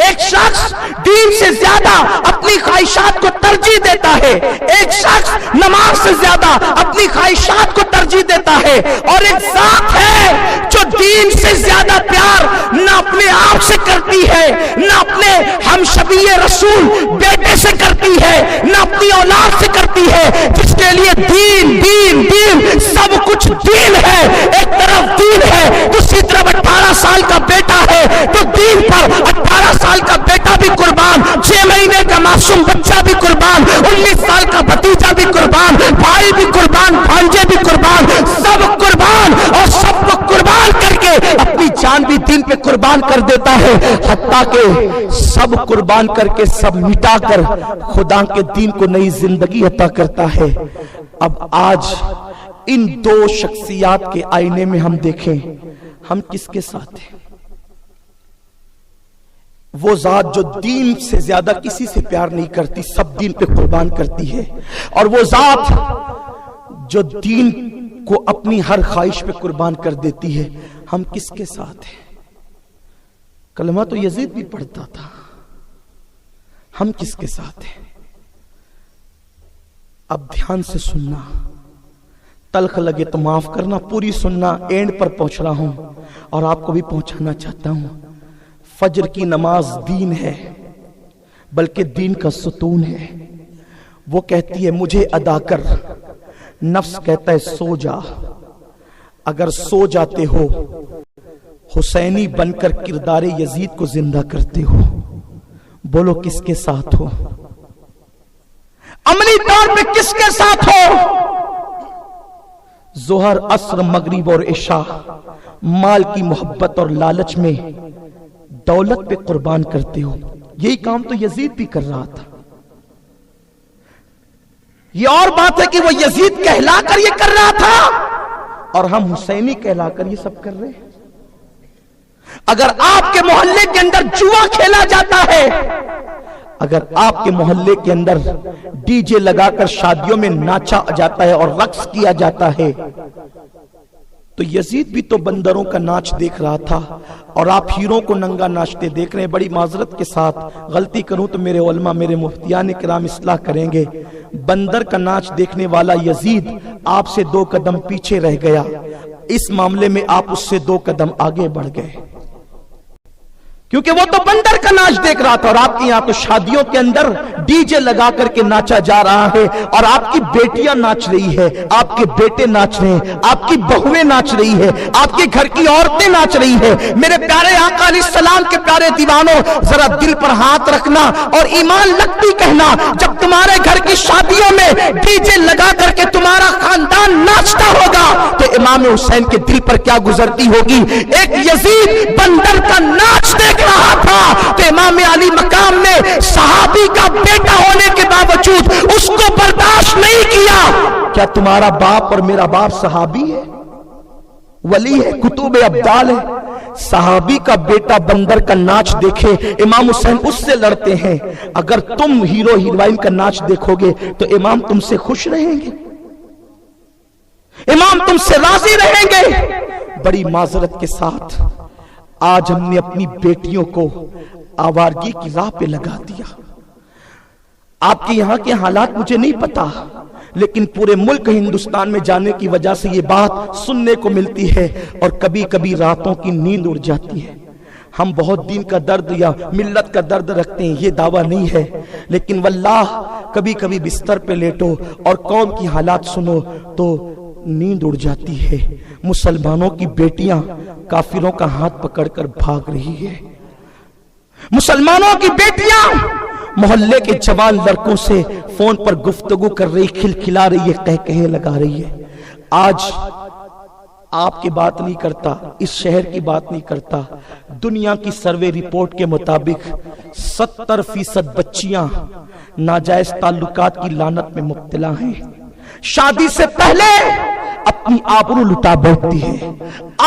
Speaker 1: ایک شخص دین سے زیادہ اپنی خواہشات کو ترجیح دیتا ہے، ایک شخص نماز سے زیادہ اپنی خواہشات کو ترجیح دیتا ہے، اور ایک ذات ہے جو دین سے زیادہ پیار نہ اپنے آپ سے کرتی ہے، نہ اپنے ہم شبیہ رسول بیٹے سے کرتی ہے، نہ اپنی اولاد سے کرتی ہے، جس کے لیے دین دین دین سب کچھ دین ہے۔ ایک طرف دین ہے، دوسری طرف 18 سال کا بیٹا ہے، تو دین پر 18 سال کا بیٹا بھی قربان، 6 مہینے کا معصوم بچہ بھی قربان، 19 سال کا بھتیجا بھی قربان، بھائی بھی قربان، بھانجے بھی قربان، سب قربان، اور سب کو قربان کر کے اپنی جان بھی دین پہ قربان کر دیتا ہے، حتیٰ کہ سب قربان کر کے سب مٹا کر خدا کے دین کو نئی زندگی عطا کرتا ہے۔ اب آج ان دو شخصیات کے آئینے میں ہم دیکھیں، ہم کس کے ساتھ ہیں؟ وہ ذات جو دین سے زیادہ کسی سے پیار نہیں کرتی، سب دین پہ قربان کرتی ہے، اور وہ ذات جو دین کو اپنی ہر خواہش پہ قربان کر دیتی ہے، ہم کس کے ساتھ ہیں؟ کلمہ تو یزید بھی پڑھتا تھا، ہم کس کے ساتھ ہیں؟ اب دھیان سے سننا، تلخ لگے تو معاف کرنا، پوری سننا، اینڈ پر پہنچ رہا ہوں اور آپ کو بھی پہنچانا چاہتا ہوں۔ فجر کی نماز دین ہے، بلکہ دین کا ستون ہے۔ وہ کہتی ہے مجھے ادا کر، نفس کہتا ہے سو جا۔ اگر سو جاتے ہو، حسینی بن کر کردار یزید کو زندہ کرتے ہو، بولو کس کے ساتھ ہو؟ عملی طور پہ کس کے ساتھ ہو؟ ظہر، عصر، مغرب اور عشاء مال کی محبت اور لالچ میں دولت پہ قربان کرتے ہو۔ یہی کام تو یزید بھی کر رہا تھا۔ یہ اور بات ہے کہ وہ یزید کہلا کر یہ کر رہا تھا اور ہم حسینی کہلا کر یہ سب کر رہے ہیں۔ اگر آپ کے محلے کے اندر جوا کھیلا جاتا ہے، اگر آپ کے محلے کے اندر ڈی جے لگا کر شادیوں میں ناچا جاتا ہے اور رقص کیا جاتا ہے، تو یزید بھی تو بندروں کا ناچ دیکھ رہا تھا اور آپ ہیروں کو ننگا ناچتے دیکھ رہے ہیں۔ بڑی معذرت کے ساتھ غلطی کروں تو میرے علماء، میرے مفتیان کرام اصلاح کریں گے۔ بندر کا ناچ دیکھنے والا یزید آپ سے 2 قدم پیچھے رہ گیا، اس معاملے میں آپ اس سے 2 قدم آگے بڑھ گئے، کیونکہ وہ تو بندر کا ناچ دیکھ رہا تھا، اور آپ کے یہاں تو شادیوں کے اندر ڈی جے لگا کر کے ناچا جا رہا ہے، اور آپ کی بیٹیاں ناچ رہی ہے، آپ کے بیٹے ناچ رہے ہیں، آپ کی بہویں ناچ رہی ہے، آپ کے گھر کی عورتیں ناچ رہی ہے۔ میرے پیارے آقا علیہ السلام کے پیارے دیوانوں، ذرا دل پر ہاتھ رکھنا اور ایمان لگتی کہنا، جب تمہارے گھر کی شادیوں میں ڈی جے لگا کر کے تمہارا خاندان ناچتا ہوگا تو امام حسین کے دل پر کیا گزرتی ہوگی؟ ایک یزید بندر کا ناچ دیکھ رہا تھا تو امام علی مقام نے صحابی کا بیٹا ہونے کے باوجود اس کو برداشت نہیں کیا۔ کیا تمہارا باپ اور میرا باپ صحابی ہے، ولی ہے، کتب ابدال ہے؟ صحابی کا بیٹا بندر کا ناچ دیکھے، امام حسین اس سے لڑتے ہیں۔ اگر تم ہیرو ہیروئن کا ناچ دیکھو گے تو امام تم سے خوش رہیں گے، امام تم سے راضی رہیں گے؟ بڑی معذرت کے ساتھ آج ہم نے اپنی بیٹیوں کو آوارگی کی راہ پہ لگا دیا۔ آپ کے یہاں کے حالات مجھے نہیں پتا، لیکن پورے ملک ہندوستان میں جانے کی وجہ سے یہ بات سننے کو ملتی ہے، اور کبھی کبھی راتوں کی نیند اڑ جاتی ہے۔ ہم بہت دین کا درد یا ملت کا درد رکھتے ہیں، یہ دعویٰ نہیں ہے، لیکن واللہ کبھی کبھی بستر پہ لیٹو اور قوم کی حالات سنو تو نیند اڑ جاتی ہے۔ مسلمانوں کی بیٹیاں کافروں کا ہاتھ پکڑ کر بھاگ رہی ہے، مسلمانوں کی بیٹیاں محلے کے جوان لڑکوں سے فون پر گفتگو کر رہی، کھلکھلا رہی ہے، کہہ لگا رہی ہے۔ آج آپ کی بات نہیں کرتا، اس شہر کی بات نہیں کرتا، دنیا کی سروے رپورٹ کے مطابق 70% بچیاں ناجائز تعلقات کی لعنت میں مبتلا ہیں۔ شادی سے پہلے اپنی آبرو لٹا بیٹھتی ہے،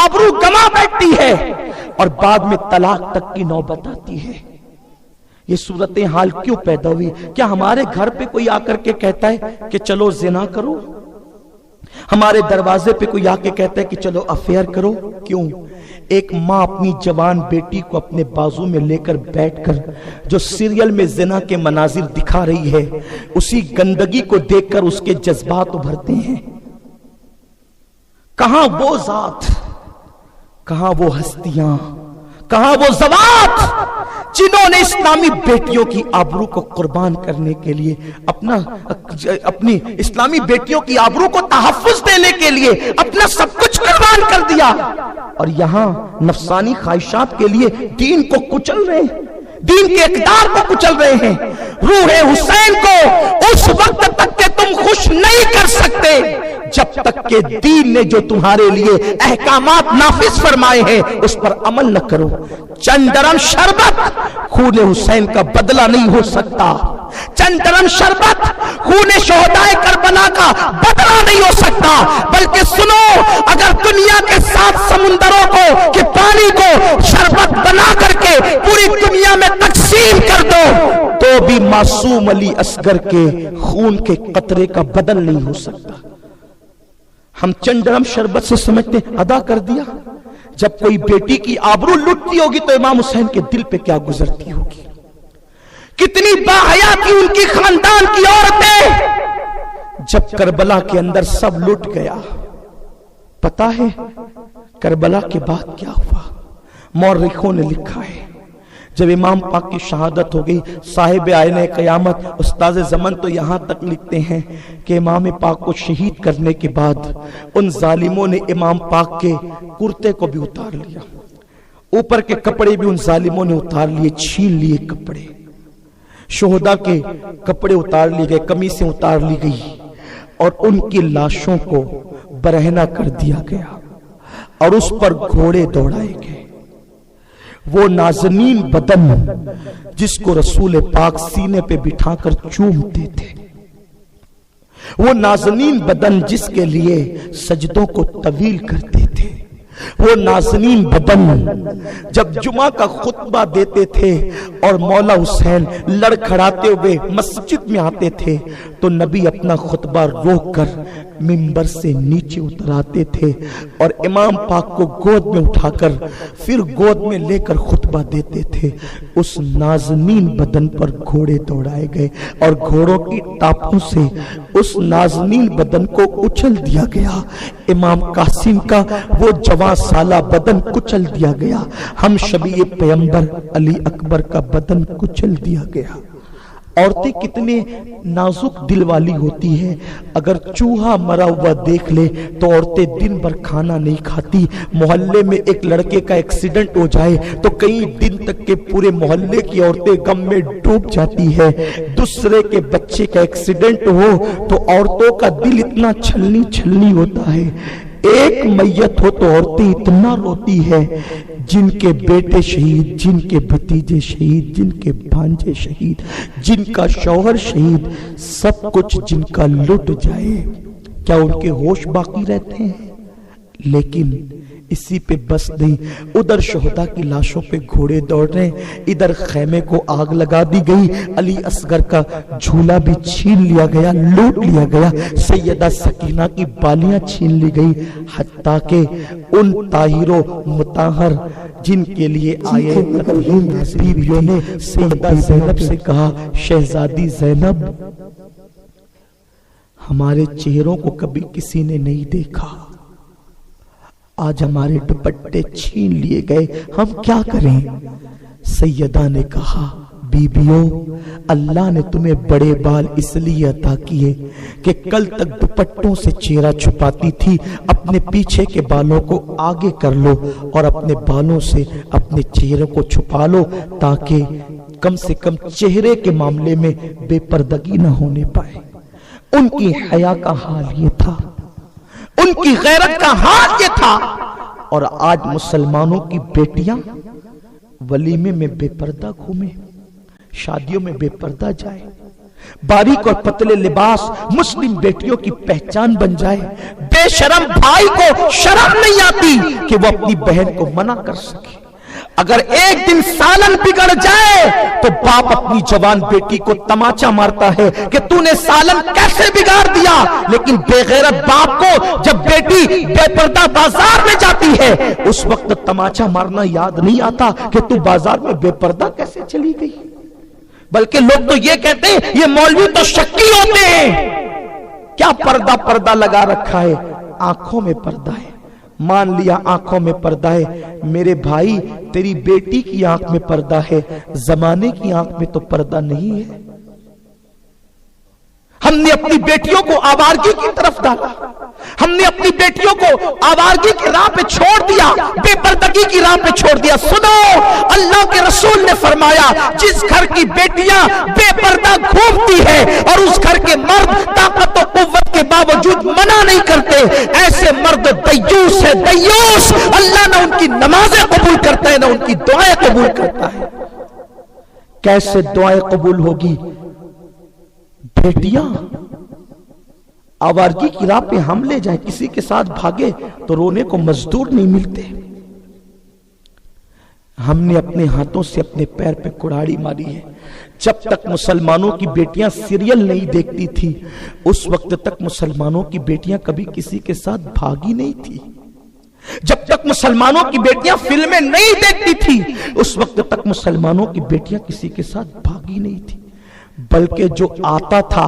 Speaker 1: آبرو گما بیٹھتی ہے، اور بعد میں طلاق تک کی نوبت آتی ہے۔ یہ صورتحال کیوں پیدا ہوئی؟ کیا ہمارے گھر پہ کوئی آ کر کے کہتا ہے کہ چلو زنا کرو؟ ہمارے دروازے پہ کوئی آ کے کہتا ہے کہ چلو افیئر کرو؟ کیوں؟ ایک ماں اپنی جوان بیٹی کو اپنے بازو میں لے کر بیٹھ کر جو سیریل میں زنا کے مناظر دکھا رہی ہے، اسی گندگی کو دیکھ کر اس کے جذبات ابھرتے ہیں۔ کہاں وہ ذات، کہاں وہ ہستیاں، کہاں وہ ذوات جنہوں نے اسلامی بیٹیوں کی آبرو کو قربان کرنے کے لیے اپنی اسلامی بیٹیوں کی آبرو کو تحفظ دینے کے لیے اپنا سب کچھ قربان کر دیا، اور یہاں نفسانی خواہشات کے لیے دین کو کچل رہے ہیں، دین کے اقدار کو کچل رہے ہیں۔ روح حسین کو اس وقت تک کہ تم خوش نہیں کر سکتے جب تک کہ دین نے جو تمہارے لیے احکامات نافذ فرمائے ہیں اس پر عمل نہ کرو۔ چند درم شربت خون حسین کا بدلہ نہیں ہو سکتا، چند درم شربت خون شہداء کربلا کا بدلہ نہیں ہو سکتا، بلکہ سنو، اگر دنیا کے 7 سمندروں کو کہ پانی کو شربت بنا کر کے پوری دنیا میں تقسیم کر دو تو بھی معصوم علی اصغر کے خون کے قطرے کا بدل نہیں ہو سکتا۔ ہم چند درم شربت سے سمجھتے ادا کر دیا، جب کوئی بیٹی کی آبرو لٹتی ہوگی تو امام حسین کے دل پہ کیا گزرتی ہوگی؟ کتنی باحیا تھی ان کی خاندان کی عورتیں۔ جب کربلا کے اندر سب لٹ گیا، پتا ہے کربلا کے بعد کیا ہوا؟ مورخوں نے لکھا ہے، جب امام پاک کی شہادت ہو گئی، صاحب آئین قیامت استاذ زمن تو یہاں تک لکھتے ہیں کہ امام پاک کو شہید کرنے کے بعد ان ظالموں نے امام پاک کے کرتے کو بھی اتار لیا، اوپر کے کپڑے بھی ان ظالموں نے اتار لیے، چھین لیے کپڑے، شہداء کے کپڑے اتار لیے گئے، قمیصیں اتار لی گئی، اور ان کی لاشوں کو برہنہ کر دیا گیا اور اس پر گھوڑے دوڑائے گئے۔ وہ نازنین بدن جس کو رسول پاک سینے پہ بٹھا کر چومتے تھے، وہ نازنین بدن جس کے لیے سجدوں کو طویل کرتے تھے، وہ نازنین بدن جب جمعہ کا خطبہ دیتے تھے اور مولا حسین لڑکھڑاتے ہوئے مسجد میں آتے تھے تو نبی اپنا خطبہ روک کر منبر سے نیچے اتراتے تھے اور امام پاک کو گود میں اٹھا کر پھر گود میں لے کر خطبہ دیتے تھے۔ اس نازنین بدن پر گھوڑے دوڑائے گئے اور گھوڑوں کی ٹاپوں سے اس نازنین بدن کو کچل دیا گیا۔ امام قاسم کا وہ جوان سالہ بدن کچل دیا گیا، ہم شبیہ پیغمبر علی اکبر کا بدن کچل دیا گیا۔ عورتیں کتنے نازک دل والی ہوتی ہیں، اگر چوہا مرا ہوا دیکھ لے تو عورتیں دن بھر کھانا نہیں کھاتی۔ محلے میں ایک لڑکے کا ایکسیڈنٹ ہو جائے تو کئی دن تک کے پورے محلے کی عورتیں غم میں ڈوب جاتی ہے۔ دوسرے کے بچے کا ایکسیڈنٹ ہو تو عورتوں کا دل اتنا چھلنی چھلنی ہوتا ہے۔ ایک میت ہو تو عورتیں اتنا روتی ہے، جن کے بیٹے شہید، جن کے بھتیجے شہید، جن کے بھانجے شہید، جن کا شوہر شہید، سب کچھ جن کا لٹ جائے، کیا ان کے ہوش باقی رہتے ہیں؟ لیکن اسی پہ بس نہیں، ادھر شہداء کی لاشوں پہ گھوڑے دوڑ رہے ہیں، ادھر خیمے کو آگ لگا دی گئی، علی اصغر کا جھولا بھی چھین لیا گیا، لوٹ لیا گیا، سیدہ سکینہ کی بالیاں چھین لی گئی، حتیٰ کہ ان طاہر و مطہر جن کے لیے آئے بیویوں نے سیدہ زینب سے کہا، شہزادی زینب، ہمارے چہروں کو کبھی کسی نے نہیں دیکھا، آج ہمارے دوپٹے چھین لیے گئے، ہم کیا کریں؟ سیدہ نے کہا، بیبیوں، اللہ نے تمہیں بڑے بال اس لیے عطا کیے کہ کل تک دوپٹوں سے چہرہ چھپاتی تھی، اپنے پیچھے کے بالوں کو آگے کر لو اور اپنے بالوں سے اپنے چہرے کو چھپا لو، تاکہ کم سے کم چہرے کے معاملے میں بے پردگی نہ ہونے پائے۔ ان کی حیا کا حال یہ تھا، ان کی غیرت کا حال یہ تھا. اور آج مسلمانوں کی بیٹیاں ولیمے میں بے پردہ گھومے، شادیوں میں بے پردہ جائے، باریک اور پتلے لباس مسلم بیٹیوں کی پہچان بن جائے. بے شرم بھائی کو شرم نہیں آتی کہ وہ اپنی بہن کو منع کر سکے. اگر ایک دن سالن بگڑ جائے تو باپ اپنی جوان بیٹی کو تماچا مارتا ہے کہ تو نے سالن کیسے بگاڑ دیا. لیکن بے غیرت باپ کو جب بیٹی بے پردہ بازار میں جاتی ہے اس وقت تماچا مارنا یاد نہیں آتا کہ تو بازار میں بے پردہ کیسے چلی گئی. بلکہ لوگ تو یہ کہتے ہیں یہ مولوی تو شکی ہوتے ہیں. کیا پردہ لگا رکھا ہے؟ آنکھوں میں پردہ ہے. مان لیا آنکھوں میں پردہ ہے. میرے بھائی تیری بیٹی کی آنکھ میں پردہ ہے، زمانے کی آنکھ میں تو پردہ نہیں ہے. ہم نے اپنی بیٹیوں کو آوارگی کی طرف ڈالا، ہم نے اپنی بیٹیوں کو آوارگی کی راہ پہ چھوڑ دیا، بے پردگی کی راہ پہ چھوڑ دیا. سنو، اللہ کے رسول نے فرمایا جس گھر کی بیٹیاں بے پردہ گھومتی ہے اور اس گھر کے مرد طاقت و قوت کے باوجود منع نہیں کرتے، ایسے مرد دیوس ہے، دیوس. اللہ نہ ان کی نمازیں قبول کرتا ہے نہ ان کی دعائیں قبول کرتا ہے. کیسے دعائیں قبول ہوگی؟ بیٹیاں آوارگی کی راہ پہ ہم لے جائیں، کسی کے ساتھ بھاگے تو رونے کو مزدور نہیں ملتے. ہم نے اپنے ہاتھوں سے اپنے پیر پہ کڑاڑی ماری ہے. جب تک مسلمانوں کی بیٹیاں سیریل نہیں دیکھتی تھی اس وقت تک مسلمانوں کی بیٹیاں کبھی کسی کے ساتھ بھاگی نہیں تھی. جب تک مسلمانوں کی بیٹیاں فلمیں نہیں دیکھتی تھی اس وقت تک مسلمانوں کی بیٹیاں کسی کے ساتھ بھاگی نہیں تھی. بلکہ جو آتا تھا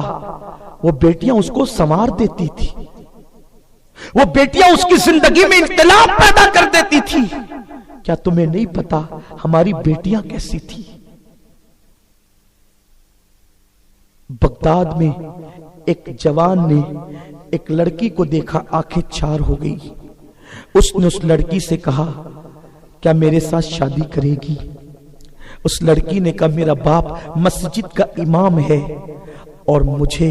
Speaker 1: وہ بیٹیاں اس کو سنوار دیتی تھی، وہ بیٹیاں اس کی زندگی میں انقلاب پیدا کر دیتی تھی. کیا تمہیں نہیں پتا ہماری بیٹیاں کیسی تھی؟ بغداد میں ایک جوان نے ایک لڑکی کو دیکھا، آنکھیں چار ہو گئی. اس نے اس لڑکی سے کہا کیا میرے ساتھ شادی کرے گی؟ اس لڑکی نے کہا میرا باپ مسجد کا امام ہے اور مجھے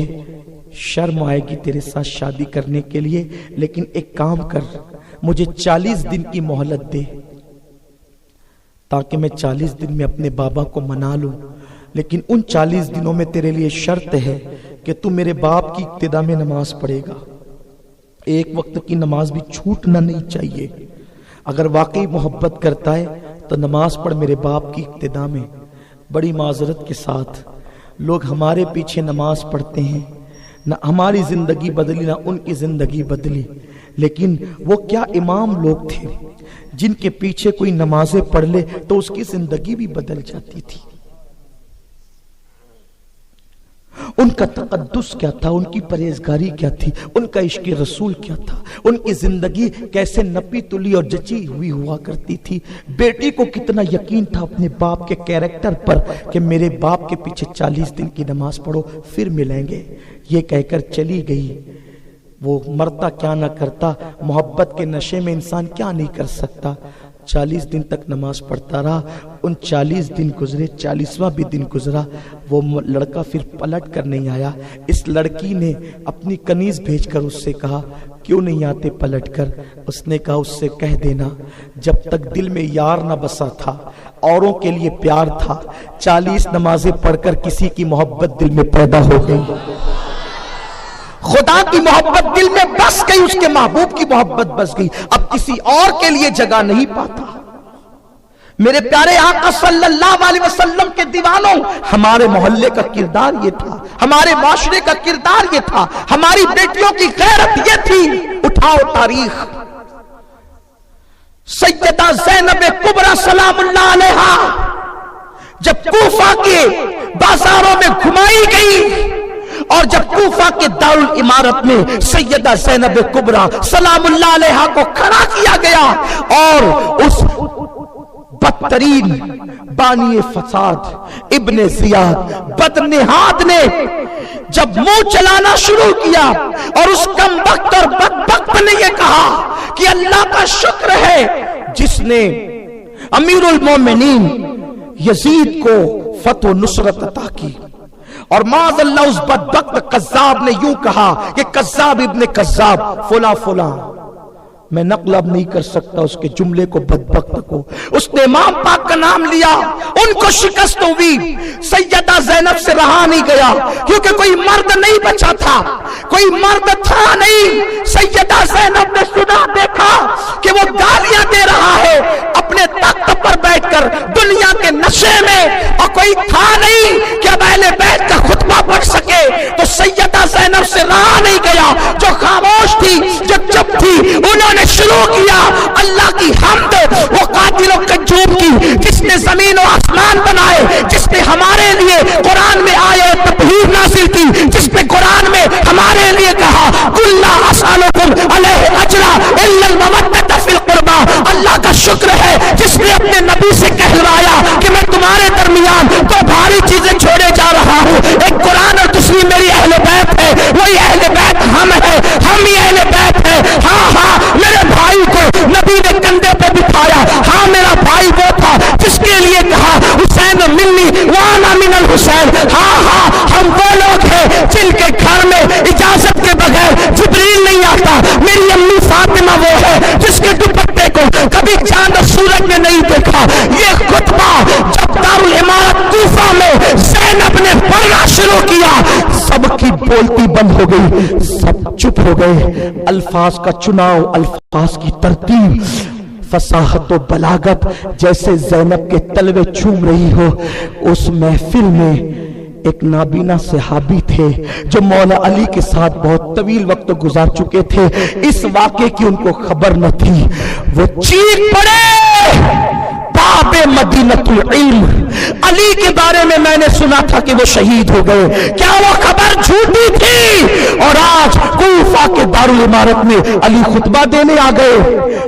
Speaker 1: شرم آئے گی تیرے ساتھ شادی کرنے کے لیے، لیکن ایک کام کر، مجھے 40 دن کی مہلت دے تاکہ میں 40 دن میں اپنے بابا کو منا لوں. لیکن ان 40 دنوں میں تیرے لیے شرط ہے کہ تو میرے باپ کی اقتدا میں نماز پڑھے گا. ایک وقت کی نماز بھی چھوٹنا نہیں چاہیے. اگر واقعی محبت کرتا ہے تو نماز پڑھ میرے باپ کی اقتدا میں. بڑی معذرت کے ساتھ لوگ ہمارے پیچھے نماز پڑھتے ہیں، نہ ہماری زندگی بدلی نہ ان کی زندگی بدلی. لیکن وہ کیا امام لوگ تھے جن کے پیچھے کوئی نمازیں پڑھ لے تو اس کی زندگی بھی بدل جاتی تھی. ان کا تقدس کیا تھا، ان کی پرہیزگاری کیا تھی، ان کا عشق رسول کیا تھا، ان کی زندگی کیسے نپی تلی اور جچی ہوئی ہوا کرتی تھی. بیٹی کو کتنا یقین تھا اپنے باپ کے کیریکٹر پر کہ میرے باپ کے پیچھے 40 دن کی نماز پڑھو پھر ملیں گے. یہ کہہ کر چلی گئی. وہ مرتا کیا نہ کرتا، محبت کے نشے میں انسان کیا نہیں کر سکتا. 40 دن تک نماز پڑھتا رہا. ان 40 دن گزرے، 40واں بھی دن گزرا، وہ لڑکا پھر پلٹ کر نہیں آیا. اس لڑکی نے اپنی کنیز بھیج کر اس سے کہا کیوں نہیں آتے پلٹ کر؟ اس نے کہا اس سے کہہ دینا جب تک دل میں یار نہ بسا تھا، اوروں کے لیے پیار تھا. 40 نمازیں پڑھ کر کسی کی محبت دل میں پیدا ہو گئی، خدا کی محبت دل میں بس گئی، اس کے محبوب کی محبت بس گئی. اب کسی اور کے لیے جگہ نہیں پاتا. میرے پیارے آقا صلی اللہ علیہ وسلم کے دیوانوں، ہمارے محلے کا کردار یہ تھا، ہمارے معاشرے کا کردار یہ تھا، ہماری بیٹیوں کی غیرت یہ تھی. اٹھاؤ تاریخ، سیدہ زینب کبریٰ سلام اللہ علیہا جب کوفہ کے بازاروں میں گھمائی گئی اور جب کوفہ کے دارالامارت میں سیدہ زینب کبریٰ سلام اللہ علیہا کو کھڑا کیا گیا اور اس بدترین بانی فساد ابن زیاد بدنہاد نے جب منہ چلانا شروع کیا اور اس کم وقت اور بدبخت نے یہ کہا کہ اللہ کا شکر ہے جس نے امیر المومنین یزید کو فتح و نصرت عطا کی اور معاذ اللہ اس بدبخت قذاب نے یوں کہا کہ قذاب ابن قذاب فلاں فلاں، میں نقل اب نہیں کر سکتا اس کے جملے کو، بدبخت کو۔ اس نے امام پاک کا نام لیا، ان کو شکست ہوئی، سیدہ زینب سے رہا نہیں گیا، کیونکہ کوئی مرد نہیں بچا تھا، کوئی مرد تھا نہیں۔ سیدہ زینب نے سنا دیکھا کہ وہ گالیاں دے رہا ہے اپنے تخت پر بیٹھ کر دنیا کے نشے میں، اور کوئی تھا نہیں کہ اب اہل بیت کا خطبہ پڑھ سکے، تو سیدہ زینب سے رہا نہیں گیا، جو خاموش تھی، جو چپ تھی، انہوں نے شروع کیا اللہ کی حمد وہ قاتل و کجوب کی، جس نے زمین و آسمان بنائے، جس نے ہمارے لیے قرآن میں آئے تطہیر نازل کی، جس نے قرآن میں ہمارے لیے کہا قُلْ لَا أَسْأَلُكُمْ عَلَيْهِ أَجْرًا إِلَّا الْمَوَدَّةَ فِي الْقُرْبَى۔ اللہ کا شکر ہے جس نے اپنے نبی سے کہلوایا کہ میں تمہارے درمیان دو بھاری چیزیں چھوڑے جا رہا ہوں، ایک قرآن اور دوسری میری اہل بیت ہے، وہی اہل بیت ہم ہیں، ہم ہی اہل بیت ہیں۔ ہاں ہاں میرے بھائی کو نبی نے کندھے پہ بٹھایا، ہاں میرا بھائی وہ تھا جس کے لیے کہا حسین منی وانا من الحسین۔ ہاں ہاں ہم وہ لوگ ہیں جن کے گھر میں اجازت کے بغیر جبریل نہیں آتا۔ میری امی فاطمہ وہ ہے جس کے دوپٹے کو کبھی چاند اور سورج نے نہیں دیکھا۔ یہ خطبہ جب دارالامارت کوفہ میں زینب نے پڑھنا شروع کیا، سب کی بولتی بند ہو گئی، سب چپ ہو گئے۔ الفاظ کا چناؤ، الفاظ کی ترتیب، فصاحت و بلاغت جیسے زینب کے تلوے چوم رہی ہو۔ اس محفل میں ایک نابینا صحابی تھے جو مولا علی کے ساتھ بہت طویل وقت گزار چکے تھے، اس واقعے کی ان کو خبر نہ تھی۔ وہ چیخ پڑے باب مدینۃ العلم، علی کے بارے میں میں نے سنا تھا کہ وہ شہید ہو گئے، کیا وہ خبر جھوٹی تھی؟ اور آج کوفہ کے دارالامارت میں علی خطبہ دینے آ گئے۔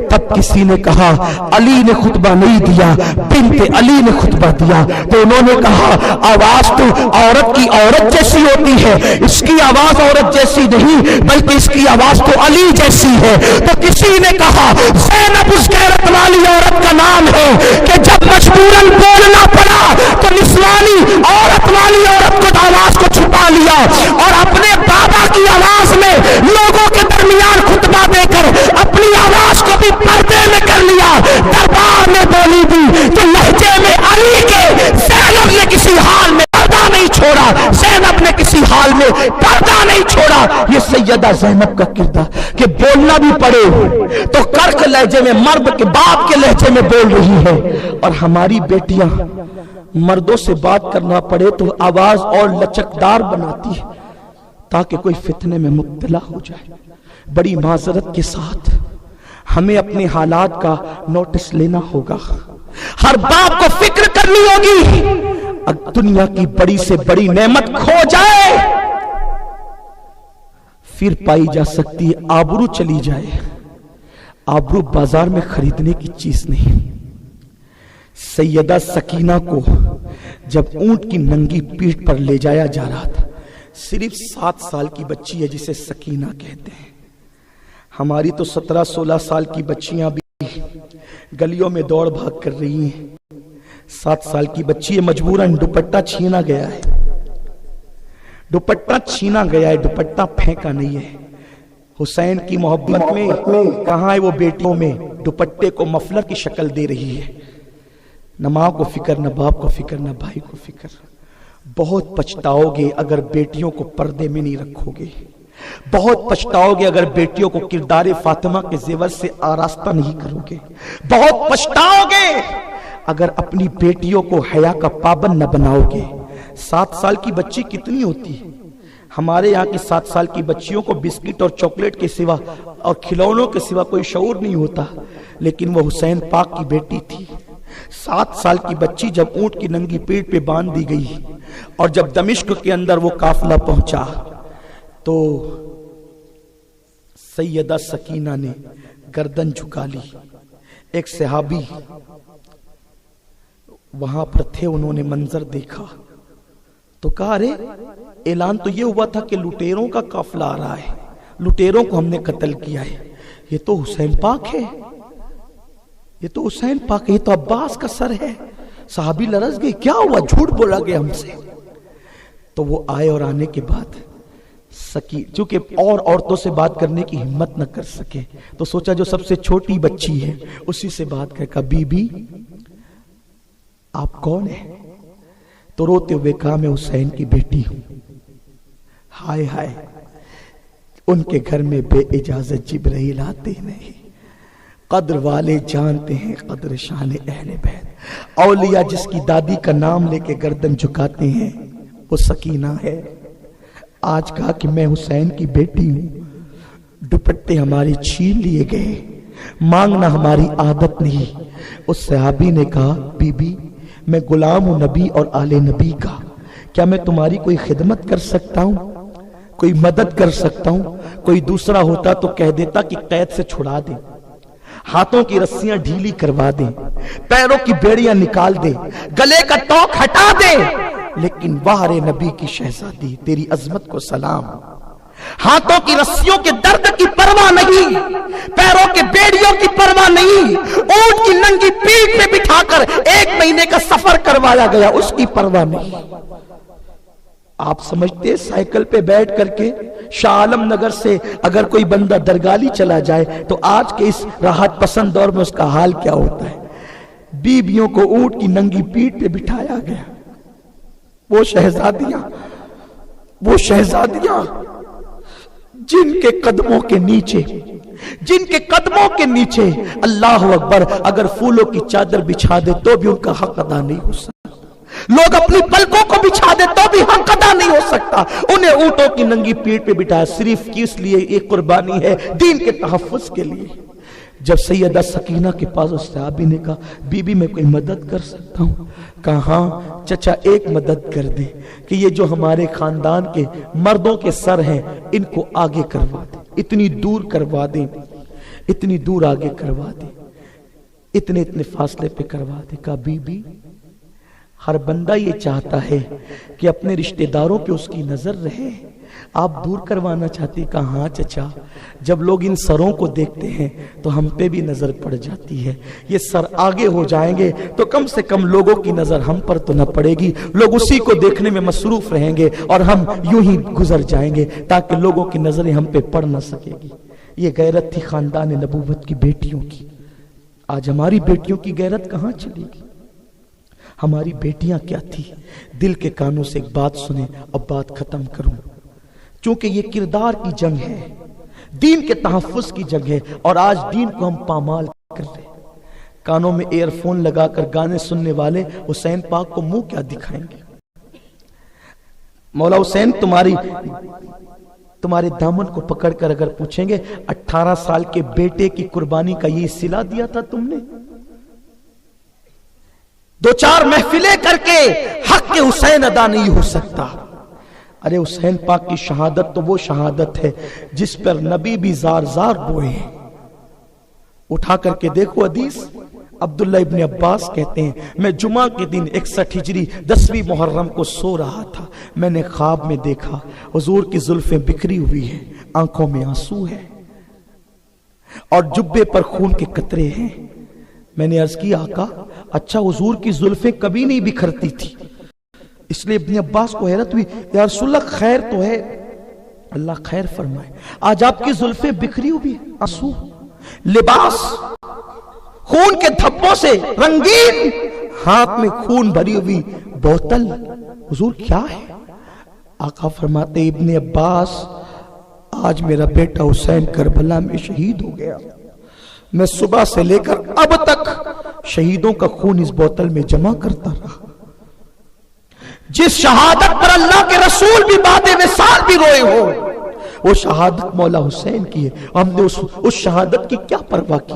Speaker 1: تب کسی نے کہا علی نے خطبہ نہیں دیا، بنت علی نے خطبہ دیا۔ تو انہوں نے کہا آواز تو عورت کی عورت جیسی ہوتی ہے، اس کی آواز عورت جیسی نہیں بلکہ اس کی آواز تو علی جیسی ہے۔ تو کسی نے کہا زینب اس غیرت والی عورت کا نام ہے کہ جب مجبوراً بولنا پڑا تو نسوانی عورت والی عورت کو آواز کو چھپا لیا اور اپنے بابا کی آواز میں لوگوں کے درمیان خطبہ دے کر اپنی آواز کو بھی پردے میں کر لیا۔ دربار میں بولی دی تو لہجے میں علی کے زینب نے کسی حال میں پردہ نہیں چھوڑا، زینب نے کسی حال میں پردہ نہیں چھوڑا۔ یہ سیدہ زینب کا کردار کہ بولنا بھی پڑے تو کرک لہجے میں، مرد کے باپ کے لہجے میں بول رہی ہے، اور ہماری بیٹیاں مردوں سے بات کرنا پڑے تو آواز اور لچکدار بناتی ہے تاکہ کوئی فتنے میں مبتلا ہو جائے۔ بڑی معذرت کے ساتھ ہمیں اپنے حالات کا نوٹس لینا ہوگا، ہر باپ کو فکر کرنی ہوگی۔ اگر دنیا کی بڑی سے بڑی نعمت کھو جائے پھر پائی جا سکتی ہے، آبرو چلی جائے، آبرو بازار میں خریدنے کی چیز نہیں۔ سیدہ سکینہ کو جب اونٹ کی ننگی پیٹھ پر لے جایا جا رہا تھا، صرف 7 سال کی بچی ہے جسے سکینہ کہتے ہیں۔ ہماری تو 17-16 سال کی بچیاں بھی گلیوں میں دوڑ بھاگ کر رہی ہیں۔ 7 سال کی بچی ہے، مجبوراً دوپٹہ چھینا گیا ہے، دوپٹہ چھینا گیا ہے، دوپٹہ پھینکا نہیں ہے۔ حسین کی محبت میں کہاں ہے وہ بیٹیوں میں دوپٹے کو مفلر کی شکل دے رہی ہے۔ نہ ماں کو فکر، نہ باپ کو فکر، نہ بھائی کو فکر۔ بہت پچھتاؤ گے اگر بیٹیوں کو پردے میں نہیں رکھو گے، بہت پچھتاؤ گے اگر بیٹیوں کو کردار فاطمہ کے زیور سے آراستہ نہیں کرو گے، بہت پچھتاؤ گے اگر اپنی بیٹیوں کو حیا کا پابند نہ بناؤ گے۔ 7 سال کی بچی کتنی ہوتی ہے؟ ہمارے یہاں کی 7 سال کی بچیوں کو بسکٹ اور چاکلیٹ کے سوا اور کھلونوں کے سوا کوئی شعور نہیں ہوتا، لیکن وہ حسین پاک کی بیٹی تھی۔ 7 سال کی بچی جب اونٹ کی ننگی پیٹھ پہ باندھ دی گئی اور جب دمشق کے اندر وہ قافلہ پہنچا تو سیدہ سکینہ نے گردن جھکا لی۔ ایک صحابی وہاں پر تھے، انہوں نے منظر دیکھا تو کہا ارے اعلان تو یہ ہوا تھا کہ لٹیروں کا قافلہ آ رہا ہے، لٹیروں کو ہم نے قتل کیا ہے، یہ تو حسین پاک ہے، یہ تو حسین پاک ہے، یہ تو عباس کا سر ہے۔ صحابی لرز گئے، کیا ہوا؟ جھوٹ بولا گیا ہم سے۔ تو وہ آئے اور آنے کے بعد چونکہ اور عورتوں سے بات کرنے کی ہمت نہ کر سکے تو سوچا جو سب سے چھوٹی بچی ہے اسی سے بات کر بی بی آپ کون ہیں؟ تو روتے ہوئے کہا میں حسین کی بیٹی ہوں۔ ہائے ہائے، ان کے گھر میں بے اجازت جبرائیل آتے نہیں۔ قدر والے جانتے ہیں قدر شان اہل بیت۔ اولیاء جس کی دادی کا نام لے کے گردن جھکاتے ہیں وہ سکینہ ہے۔ آج کہا کہ میں حسین کی بیٹی ہوں، دوپٹے ہماری چھین لیے گئے، مانگنا ہماری عادت نہیں۔ اس صحابی نے کہا بی بی میں غلام ہوں نبی اور آل نبی کا، کیا میں تمہاری کوئی خدمت کر سکتا ہوں، کوئی مدد کر سکتا ہوں؟ کوئی دوسرا ہوتا تو کہہ دیتا کہ قید سے چھڑا دے، ہاتھوں کی رسیاں ڈھیلی کروا دیں، پیروں کی بیڑیاں نکال دے، گلے کا توق ہٹا دے، لیکن بہر نبی کی شہزادی تیری عظمت کو سلام۔ ہاتھوں کی رسیوں کے درد کی پرواہ نہیں، پیروں کے بیڑیوں کی پرواہ نہیں، اونٹ کی ننگی پیٹھ پہ بٹھا کر 1 مہینے کا سفر کروایا گیا، اس کی پرواہ نہیں۔ آپ سمجھتے سائیکل پہ بیٹھ کر کے شاہ عالم نگر سے اگر کوئی بندہ درگالی چلا جائے تو آج کے اس راحت پسند دور میں اس کا حال کیا ہوتا ہے؟ بیویوں کو اونٹ کی ننگی پیٹھ پہ بٹھایا گیا۔ وہ شہزادیاں جن کے قدموں کے نیچے اللہ اکبر اگر پھولوں کی چادر بچھا دے تو بھی ان کا حق ادا نہیں ہو سکتا، لوگ اپنی پلکوں کو بچھا دے تو بھی حق ادا نہیں ہو سکتا، انہیں اونٹوں کی ننگی پیٹھ پہ بٹھایا صرف کس لیے؟ ایک قربانی ہے دین کے تحفظ کے لیے۔ جب سیدہ سکینہ کے پاس اس صحابی نے کہا بی بی میں کوئی مدد کر سکتا ہوں؟ کہا ہاں چچا ایک مدد کر دیں کہ یہ جو ہمارے خاندان کے مردوں کے سر ہیں ان کو آگے کروا دیں، اتنی دور کروا دیں، اتنی دور آگے کروا دیں، اتنے فاصلے پہ کروا دیں۔ کہا بی بی ہر بندہ یہ چاہتا ہے کہ اپنے رشتہ داروں پہ اس کی نظر رہے، آپ دور کروانا چاہتی؟ کہا ہاں چچا، جب لوگ ان سروں کو دیکھتے ہیں تو ہم پہ بھی نظر پڑ جاتی ہے، یہ سر آگے ہو جائیں گے تو کم سے کم لوگوں کی نظر ہم پر تو نہ پڑے گی، لوگ اسی کو دیکھنے میں مصروف رہیں گے اور ہم یوں ہی گزر جائیں گے تاکہ لوگوں کی نظریں ہم پہ پڑ نہ سکے گی۔ یہ غیرت تھی خاندان نبوت کی بیٹیوں کی۔ آج ہماری بیٹیوں کی غیرت کہاں چلی گئی؟ ہماری بیٹیاں کیا تھی؟ دل کے کانوں سے ایک بات سنیں، اب بات ختم کروں، چونکہ یہ کردار کی جنگ ہے، دین کے تحفظ کی جنگ ہے، اور آج دین کو ہم پامال کر رہے ہیں۔ کانوں میں ایئر فون لگا کر گانے سننے والے حسین پاک کو منہ کیا دکھائیں گے؟ مولا حسین تمہارے دامن کو پکڑ کر اگر پوچھیں گے 18 سال کے بیٹے کی قربانی کا یہ صلہ دیا تھا تم نے؟ 2-4 محفلیں کر کے حق کے حسین ادا نہیں ہو سکتا۔ ارے حسین پاک کی شہادت تو وہ شہادت ہے جس پر نبی بھی زار زار روئے ہیں۔ اٹھا کر کے دیکھو حدیث، عبداللہ ابن عباس کہتے ہیں میں جمعہ کے دن 61 ہجری 10ویں محرم کو سو رہا تھا، میں نے خواب میں دیکھا حضور کی زلفیں بکھری ہوئی ہیں، آنکھوں میں آنسو ہے اور جبے پر خون کے قطرے ہیں۔ میں نے عرض کی آقا اچھا حضور کی زلفیں کبھی نہیں بکھرتی تھی؟ اس لیے ابن عباس کو حیرت ہوئی، یا رسول اللہ خیر تو ہے؟ اللہ خیر فرمائے، آج آپ کی زلفیں بکھری ہوئی، آنسو، لباس خون کے دھبوں سے رنگین، ہاتھ میں خون بھری ہوئی بوتل، حضور کیا ہے؟ آقا فرماتے ابن عباس آج میرا بیٹا حسین کربلا میں شہید ہو گیا، میں صبح سے لے کر اب تک شہیدوں کا خون اس بوتل میں جمع کرتا رہا۔ جس شہادت پر اللہ کے رسول بھی بعد وصال بھی روئے ہو، وہ شہادت مولا حسین کی ہے۔ ہم نے اس شہادت کی کیا پرواہ کی،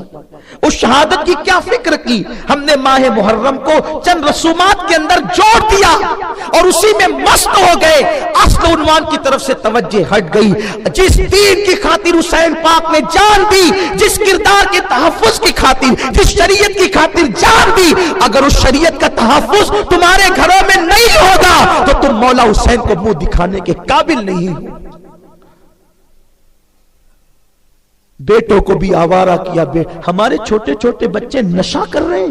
Speaker 1: اس شہادت کی کیا فکر کی؟ ہم نے ماہ محرم کو چند رسومات کے اندر جوڑ دیا اور اسی میں مست ہو گئے، اصل عنوان کی طرف سے توجہ ہٹ گئی۔ جس دین کی خاطر حسین پاک نے جان دی، جس کردار کے تحفظ کی خاطر، جس شریعت کی خاطر جان دی، اگر اس شریعت کا تحفظ تمہارے گھروں میں نہیں ہوگا تو تم مولا حسین کو منہ دکھانے کے قابل نہیں ہو۔ بیٹوں کو بھی آوارہ کیا، ہمارے چھوٹے چھوٹے بچے نشہ کر رہے ہیں،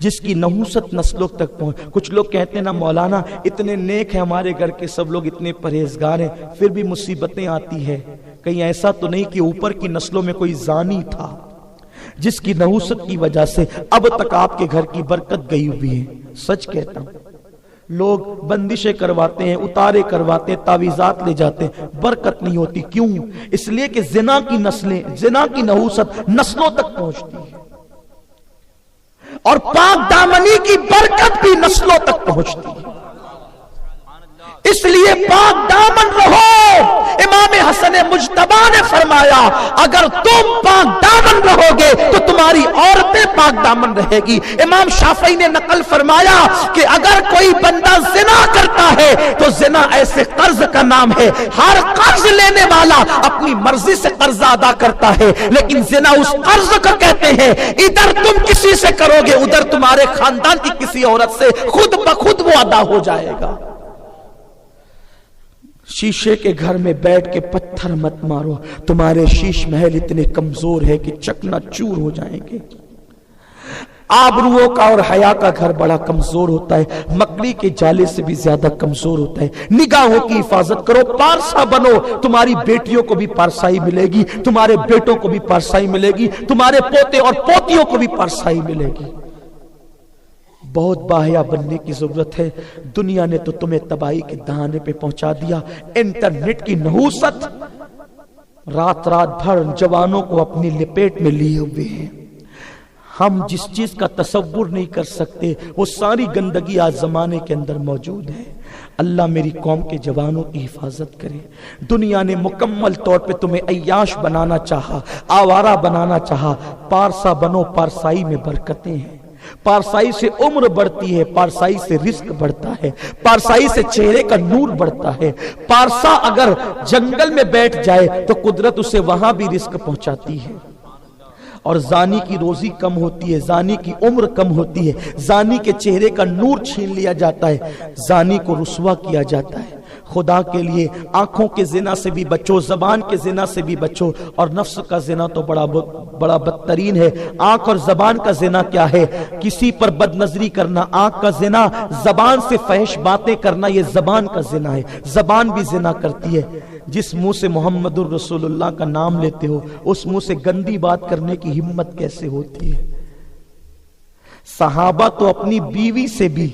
Speaker 1: جس کی نحوست نسلوں تک پہنچ. کچھ لوگ کہتے ہیں نا مولانا اتنے نیک ہیں ہمارے گھر کے سب لوگ اتنے پرہیزگار ہیں پھر بھی مصیبتیں آتی ہے. کہیں ایسا تو نہیں کہ اوپر کی نسلوں میں کوئی زانی تھا جس کی نحوست کی وجہ سے اب تک آپ کے گھر کی برکت گئی ہوئی ہے. سچ کہتا ہوں لوگ بندشیں کرواتے ہیں, اتارے کرواتے ہیں, تعویذات لے جاتے ہیں, برکت نہیں ہوتی. کیوں؟ اس لیے کہ زنا کی نسلیں, زنا کی نحوست نسلوں تک پہنچتی ہے اور پاک دامنی کی برکت بھی نسلوں تک پہنچتی ہے. اس لیے پاک دامن رہو. امام حسن مجتبی نے فرمایا اگر تم پاک دامن رہو گے تو تمہاری عورتیں پاک دامن رہے گی. امام شافعی نے نقل فرمایا کہ اگر کوئی بندہ زنا کرتا ہے تو زنا ایسے قرض کا نام ہے, ہر قرض لینے والا اپنی مرضی سے قرض ادا کرتا ہے, لیکن زنا اس قرض کو کہتے ہیں ادھر تم کسی سے کرو گے ادھر تمہارے خاندان کی کسی عورت سے خود بخود وہ ادا ہو جائے گا. شیشے کے گھر میں بیٹھ کے پتھر مت مارو, تمہارے شیش محل اتنے کمزور ہے کہ چکنا چور ہو جائیں گے. آبروؤں کا اور حیا کا گھر بڑا کمزور ہوتا ہے, مکڑی کے جالے سے بھی زیادہ کمزور ہوتا ہے. نگاہوں کی حفاظت کرو, پارسا بنو, تمہاری بیٹیوں کو بھی پارسائی ملے گی, تمہارے بیٹوں کو بھی پارسائی ملے گی, تمہارے پوتے اور پوتیوں کو بھی پارسائی ملے گی. بہت باحیا بننے کی ضرورت ہے. دنیا نے تو تمہیں تباہی کے دہانے پہ پہنچا دیا. انٹرنیٹ کی نحوست رات بھر جوانوں کو اپنی لپیٹ میں لیے ہوئے ہیں. ہم جس چیز کا تصور نہیں کر سکتے وہ ساری گندگی آج زمانے کے اندر موجود ہے. اللہ میری قوم کے جوانوں کی حفاظت کرے. دنیا نے مکمل طور پہ تمہیں عیاش بنانا چاہا, آوارہ بنانا چاہا. پارسا بنو, پارسائی میں برکتیں ہیں. پارسائی سے عمر بڑھتی ہے, پارسائی سے رزق بڑھتا ہے, پارسائی سے چہرے کا نور بڑھتا ہے. پارسا اگر جنگل میں بیٹھ جائے تو قدرت اسے وہاں بھی رزق پہنچاتی ہے. اور زانی کی روزی کم ہوتی ہے, زانی کی عمر کم ہوتی ہے, زانی کے چہرے کا نور چھین لیا جاتا ہے, زانی کو رسوا کیا جاتا ہے. خدا کے لیے آنکھوں کے زنا سے بھی بچو, زبان کے زنا سے بھی بچو. اور نفس کا زنا تو بڑا بدترین ہے. آنکھ اور زبان کا زنا کیا ہے؟ کسی پر بد نظری کرنا آنکھ کا زنا, زبان سے فحش باتیں کرنا یہ زبان کا زنا ہے. زبان بھی زنا کرتی ہے. جس منہ سے محمد الرسول اللہ کا نام لیتے ہو اس منہ سے گندی بات کرنے کی ہمت کیسے ہوتی ہے؟ صحابہ تو اپنی بیوی سے بھی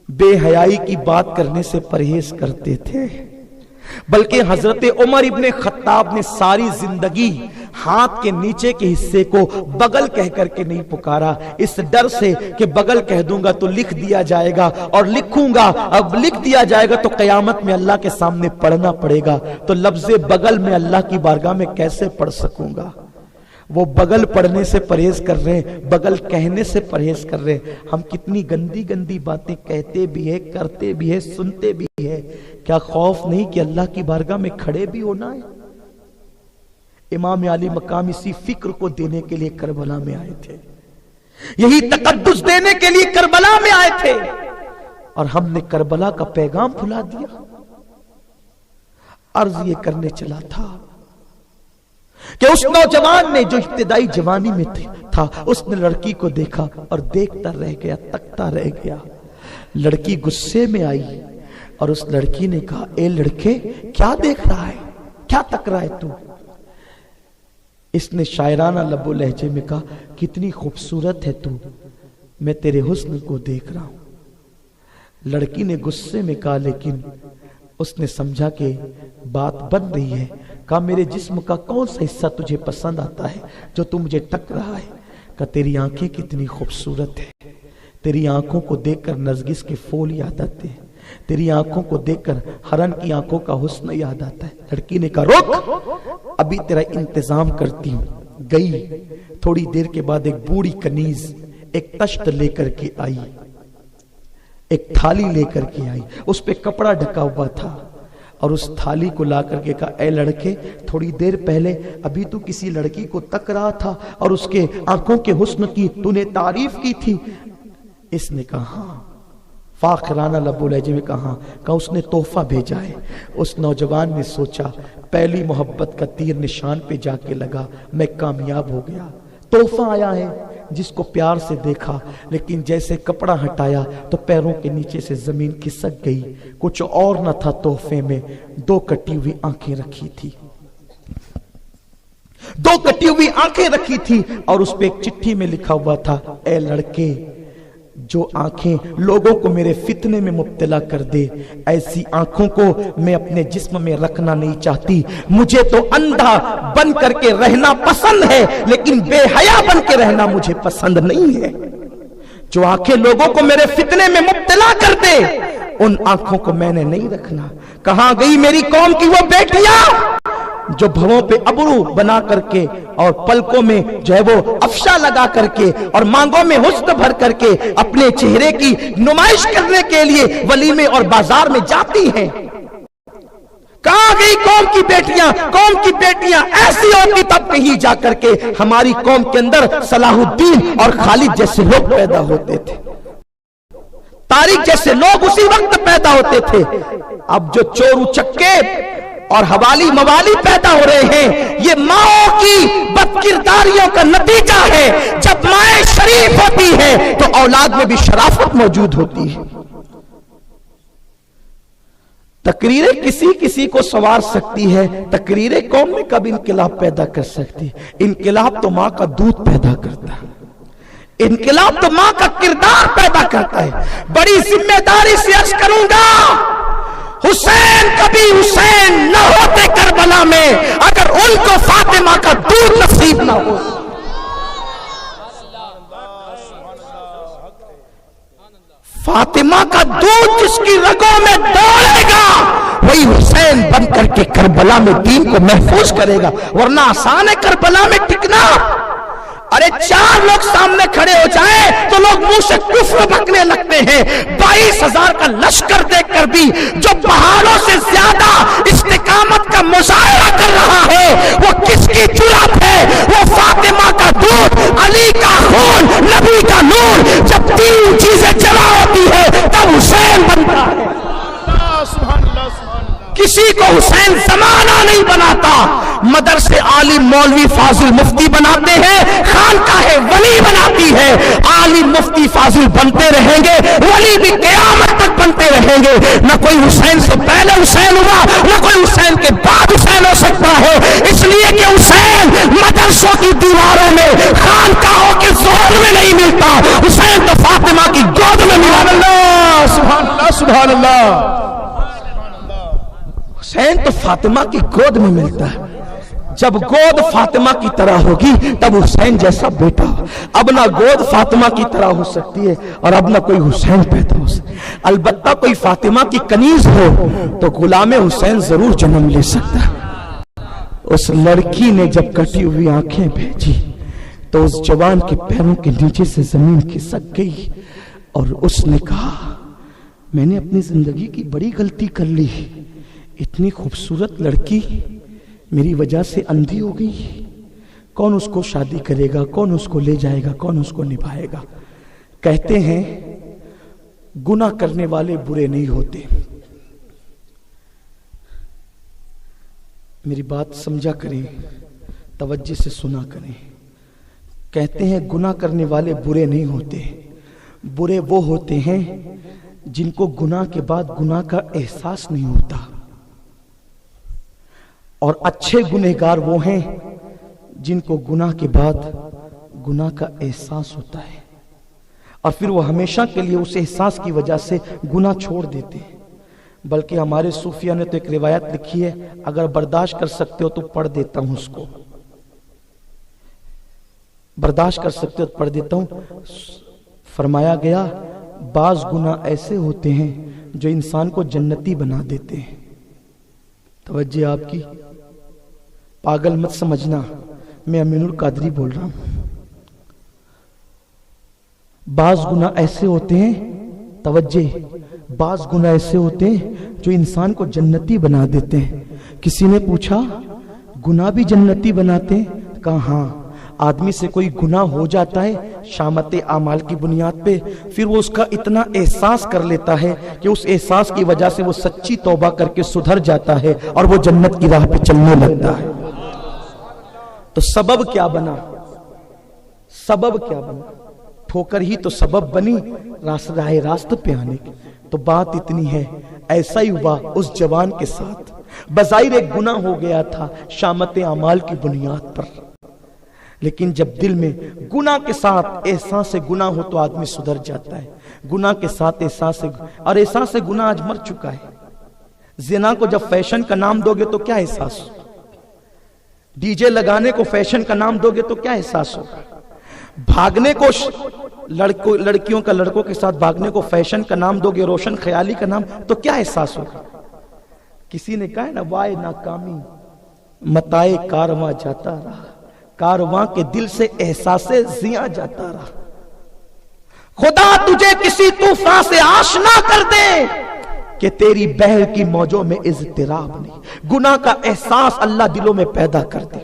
Speaker 1: بے حیائی کی بات کرنے سے پرہیز کرتے تھے. بلکہ حضرت عمر ابن خطاب نے ساری زندگی ہاتھ کے نیچے کے حصے کو بغل کہہ کر کے نہیں پکارا, اس ڈر سے کہ بغل کہہ دوں گا تو لکھ دیا جائے گا, اور لکھوں گا اب لکھ دیا جائے گا تو قیامت میں اللہ کے سامنے پڑھنا پڑے گا, تو لفظ بغل میں اللہ کی بارگاہ میں کیسے پڑھ سکوں گا. وہ بغل پڑھنے سے پرہیز کر رہے ہیں, بغل کہنے سے پرہیز کر رہے ہیں. ہم کتنی گندی گندی باتیں کہتے بھی ہیں, کرتے بھی ہیں, سنتے بھی ہیں. کیا خوف نہیں کہ اللہ کی بارگاہ میں کھڑے بھی ہونا ہے؟ امام علی مقام اسی فکر کو دینے کے لیے کربلا میں آئے تھے, یہی تقدس دینے کے لیے کربلا میں آئے تھے, اور ہم نے کربلا کا پیغام بھلا دیا. عرض یہ کرنے چلا تھا کہ اس نوجوان نے جو ابتدائی جوانی میں تھا, اس نے لڑکی کو دیکھا اور دیکھتا رہ گیا, تکتا رہ گیا. لڑکی غصے میں آئی اور اس لڑکی نے کہا, اے لڑکے کیا دیکھ رہا ہے, کیا تک رہا ہے تو؟ اس نے شاعرانہ لب و لہجے میں کہا, کتنی خوبصورت ہے تو, میں تیرے حسن کو دیکھ رہا ہوں. لڑکی نے غصے میں کہا, لیکن اس نے سمجھا کہ بات بن رہی ہے. کہا, میرے جسم کا کون سا حصہ تجھے پسند آتا ہے جو تم مجھے ٹک رہا ہے؟ کہا, تیری آنکھیں کتنی خوبصورت ہے, تیری آنکھوں کو دیکھ کر نرگس کے پھول یاد آتے ہیں, تیری آنکھوں کو دیکھ کر ہرن کی آنکھوں کا حسن یاد آتا ہے. لڑکی نے کہا, رک, ابھی تیرا انتظام کرتی ہوں. گئی. تھوڑی دیر کے بعد ایک بوڑھی کنیز ایک تشت لے کر کے آئی, ایک تھالی لے کر کے آئی, اس پہ کپڑا ڈھکا ہوا تھا, اور اس تھالی کو لا کر کے کہا, اے لڑکے تھوڑی دیر پہلے ابھی تو کسی لڑکی کو تک رہا تھا اور اس کے آنکھوں کے حسن کی تو نے تعریف کی تھی. اس نے کہا, ہاں. فاخرانہ لب و لہجے میں کہا, کہا اس نے تحفہ بھیجا ہے. اس نوجوان نے سوچا, پہلی محبت کا تیر نشان پہ جا کے لگا, میں کامیاب ہو گیا. تحفہ آیا ہے, جس کو پیار سے دیکھا، لیکن جیسے کپڑا ہٹایا تو پیروں کے نیچے سے زمین کھسک گئی۔ کچھ اور نہ تھا تحفے میں، 2 کٹی ہوئی آنکھیں رکھی تھی، 2 کٹی ہوئی آنکھیں رکھی تھی، اور اس پہ ایک چٹھی میں لکھا ہوا تھا، اے لڑکے، جو آنکھیں لوگوں کو میرے فتنے میں مبتلا کر دے، ایسی آنکھوں کو میں اپنے جسم میں رکھنا نہیں چاہتی۔ مجھے تو اندھا بن کر کے رہنا پسند ہے، لیکن بے حیا بن کے رہنا مجھے پسند نہیں ہے۔ جو آنکھیں لوگوں کو میرے فتنے میں مبتلا کر دے، ان آنکھوں کو میں نے نہیں رکھنا۔ کہاں گئی میری قوم کی وہ بیٹیاں جو بھووں پہ ابرو بنا کر کے اور پلکوں میں جو ہے وہ افشا لگا کر کے اور مانگوں میں حسن بھر کر کے اپنے چہرے کی نمائش کرنے کے لیے ولیمے اور بازار میں جاتی ہیں؟ کہاں گئی قوم کی بیٹیاں؟ قوم کی بیٹیاں ایسی ہوتی تب کہیں جا کر کے ہماری قوم کے اندر صلاح الدین اور خالد جیسے لوگ پیدا ہوتے تھے، طارق جیسے لوگ اسی وقت پیدا ہوتے تھے۔ اب جو چور چکے اور حوالی موالی پیدا ہو رہے ہیں، یہ ماں کی بدکرداریوں کا نتیجہ ہے۔ جب ماں شریف ہوتی ہے تو اولاد میں بھی شرافت موجود ہوتی ہے۔ تقریریں کسی کو سنوار سکتی ہے، تقریریں قوم میں کب انقلاب پیدا کر سکتی؟ انقلاب تو ماں کا دودھ پیدا کرتا ہے، انقلاب تو ماں کا کردار پیدا کرتا ہے۔ بڑی ذمہ داری سے عرض کروں گا، حسین کبھی حسین نہ ہوتے کربلا میں اگر ان کو فاطمہ کا دودھ نصیب نہ ہو۔ فاطمہ کا دودھ جس کی رگوں میں دوڑے گا وہی حسین بن کر کے کربلا میں دین کو محفوظ کرے گا، ورنہ آسان ہے کربلا میں ٹکنا۔ ارے 4 لوگ سامنے کھڑے ہو جائیں تو لوگ منہ سے کفر بکنے لگتے ہیں۔ 22,000 کا لشکر دیکھ کر بھی جو پہاڑوں سے زیادہ استقامت کا مظاہرہ کر رہا ہے وہ کس کی جرأت ہے؟ وہ فاطمہ کا دودھ، علی کا خون، نبی کا نور۔ جب 3 چیزیں جمع ہوتی ہے تب حسین بنتا ہے۔ کسی کو حسین زمانہ نہیں بناتا، مدرسے عالم مولوی فاضل مفتی بناتے ہیں، خانقاہ ولی بناتی ہے۔ عالم مفتی فاضل بنتے رہیں گے، ولی بھی قیامت تک بنتے رہیں گے۔ نہ کوئی حسین سے پہلے حسین ہوا، نہ کوئی حسین کے بعد حسین ہو سکتا ہے، اس لیے کہ حسین مدرسوں کی دیواروں میں، خانقاہوں کے زور میں نہیں ملتا، حسین تو فاطمہ کی گود میں ملا۔ اللہ سبحان اللہ سبحان اللہ۔ حسین تو فاطمہ کی گود میں ملتا ہے۔ جب گود فاطمہ کی طرح ہوگی تب حسین جیسا بیٹا۔ اب نہ گود فاطمہ کی طرح ہو سکتی ہے اور اب نہ کوئی حسین پیدا ہو سکتا ہے۔ البتہ کوئی فاطمہ کی کنیز ہو تو غلام حسین ضرور جنم لے سکتا ہے۔ اس لڑکی نے جب کٹی ہوئی آنکھیں بھیجی تو اس جوان کے پیروں کے نیچے سے زمین کھسک گئی اور اس نے کہا، میں نے اپنی زندگی کی بڑی غلطی کر لی، اتنی خوبصورت لڑکی میری وجہ سے اندھی ہو گئی۔ کون اس کو شادی کرے گا؟ کون اس کو لے جائے گا؟ کون اس کو نبھائے گا؟ کہتے ہیں گناہ کرنے والے برے نہیں ہوتے۔ میری بات سمجھا کریں، توجہ سے سنا کریں۔ کہتے ہیں گناہ کرنے والے برے نہیں ہوتے، برے وہ ہوتے ہیں جن کو گناہ کے بعد گناہ کا احساس نہیں ہوتا، اور اچھے گنہگار وہ ہیں جن کو گناہ کے بعد گناہ کا احساس ہوتا ہے اور پھر وہ ہمیشہ کے لیے اس احساس کی وجہ سے گناہ چھوڑ دیتے ہیں۔ بلکہ ہمارے صوفیہ نے تو ایک روایت لکھی ہے، اگر برداشت کر سکتے ہو تو پڑھ دیتا ہوں، اس کو برداشت کر سکتے ہو تو پڑھ دیتا ہوں۔ فرمایا گیا بعض گناہ ایسے ہوتے ہیں جو انسان کو جنتی بنا دیتے ہیں۔ توجہ آپ کی، پاگل مت سمجھنا، میں امین القادری بول رہا ہوں۔ بعض گناہ ایسے ہوتے ہیں، توجہ، بعض گناہ ایسے ہوتے ہیں جو انسان کو جنتی بنا دیتے ہیں۔ کسی نے پوچھا گناہ بھی جنتی بناتے ہیں؟ کہا ہاں، آدمی سے کوئی گناہ ہو جاتا ہے شامت اعمال کی بنیاد پہ، پھر وہ اس کا اتنا احساس کر لیتا ہے کہ اس احساس کی وجہ سے وہ سچی توبہ کر کے سدھر جاتا ہے اور وہ جنت کی راہ پہ چلنے لگتا ہے۔ تو سبب کیا بنا؟ سبب کیا بنا؟ ٹھوکر ہی تو سبب بنی راست پہ آنے کی۔ تو بات اتنی ہے، ایسا ہی ہوا اس جوان کے ساتھ۔ بظاہر ایک گناہ ہو گیا تھا شامت اعمال کی بنیاد پر، لیکن جب دل میں گناہ کے ساتھ احساس گناہ ہو تو آدمی سدھر جاتا ہے۔ گناہ کے ساتھ احساس گناہ آج مر چکا ہے۔ زنا کو جب فیشن کا نام دو گے تو کیا احساس ہو؟ ڈی جے لگانے کو فیشن کا نام دو گے تو کیا احساس ہوگا؟ بھاگنے کو لڑکیوں کا لڑکوں کے ساتھ بھاگنے کو فیشن کا نام دو گے، روشن خیالی کا نام، تو کیا احساس ہوگا؟ کسی نے کہا ہے نا، وائے ناکامی متائے کارواں جاتا رہا، کارواں کے دل سے احساس زیاں جاتا رہا۔ خدا تجھے کسی طوفان سے آشنا کر دے کہ تیری بحر کی موجوں میں اضطراب نہیں۔ گناہ کا احساس اللہ دلوں میں پیدا کر دے۔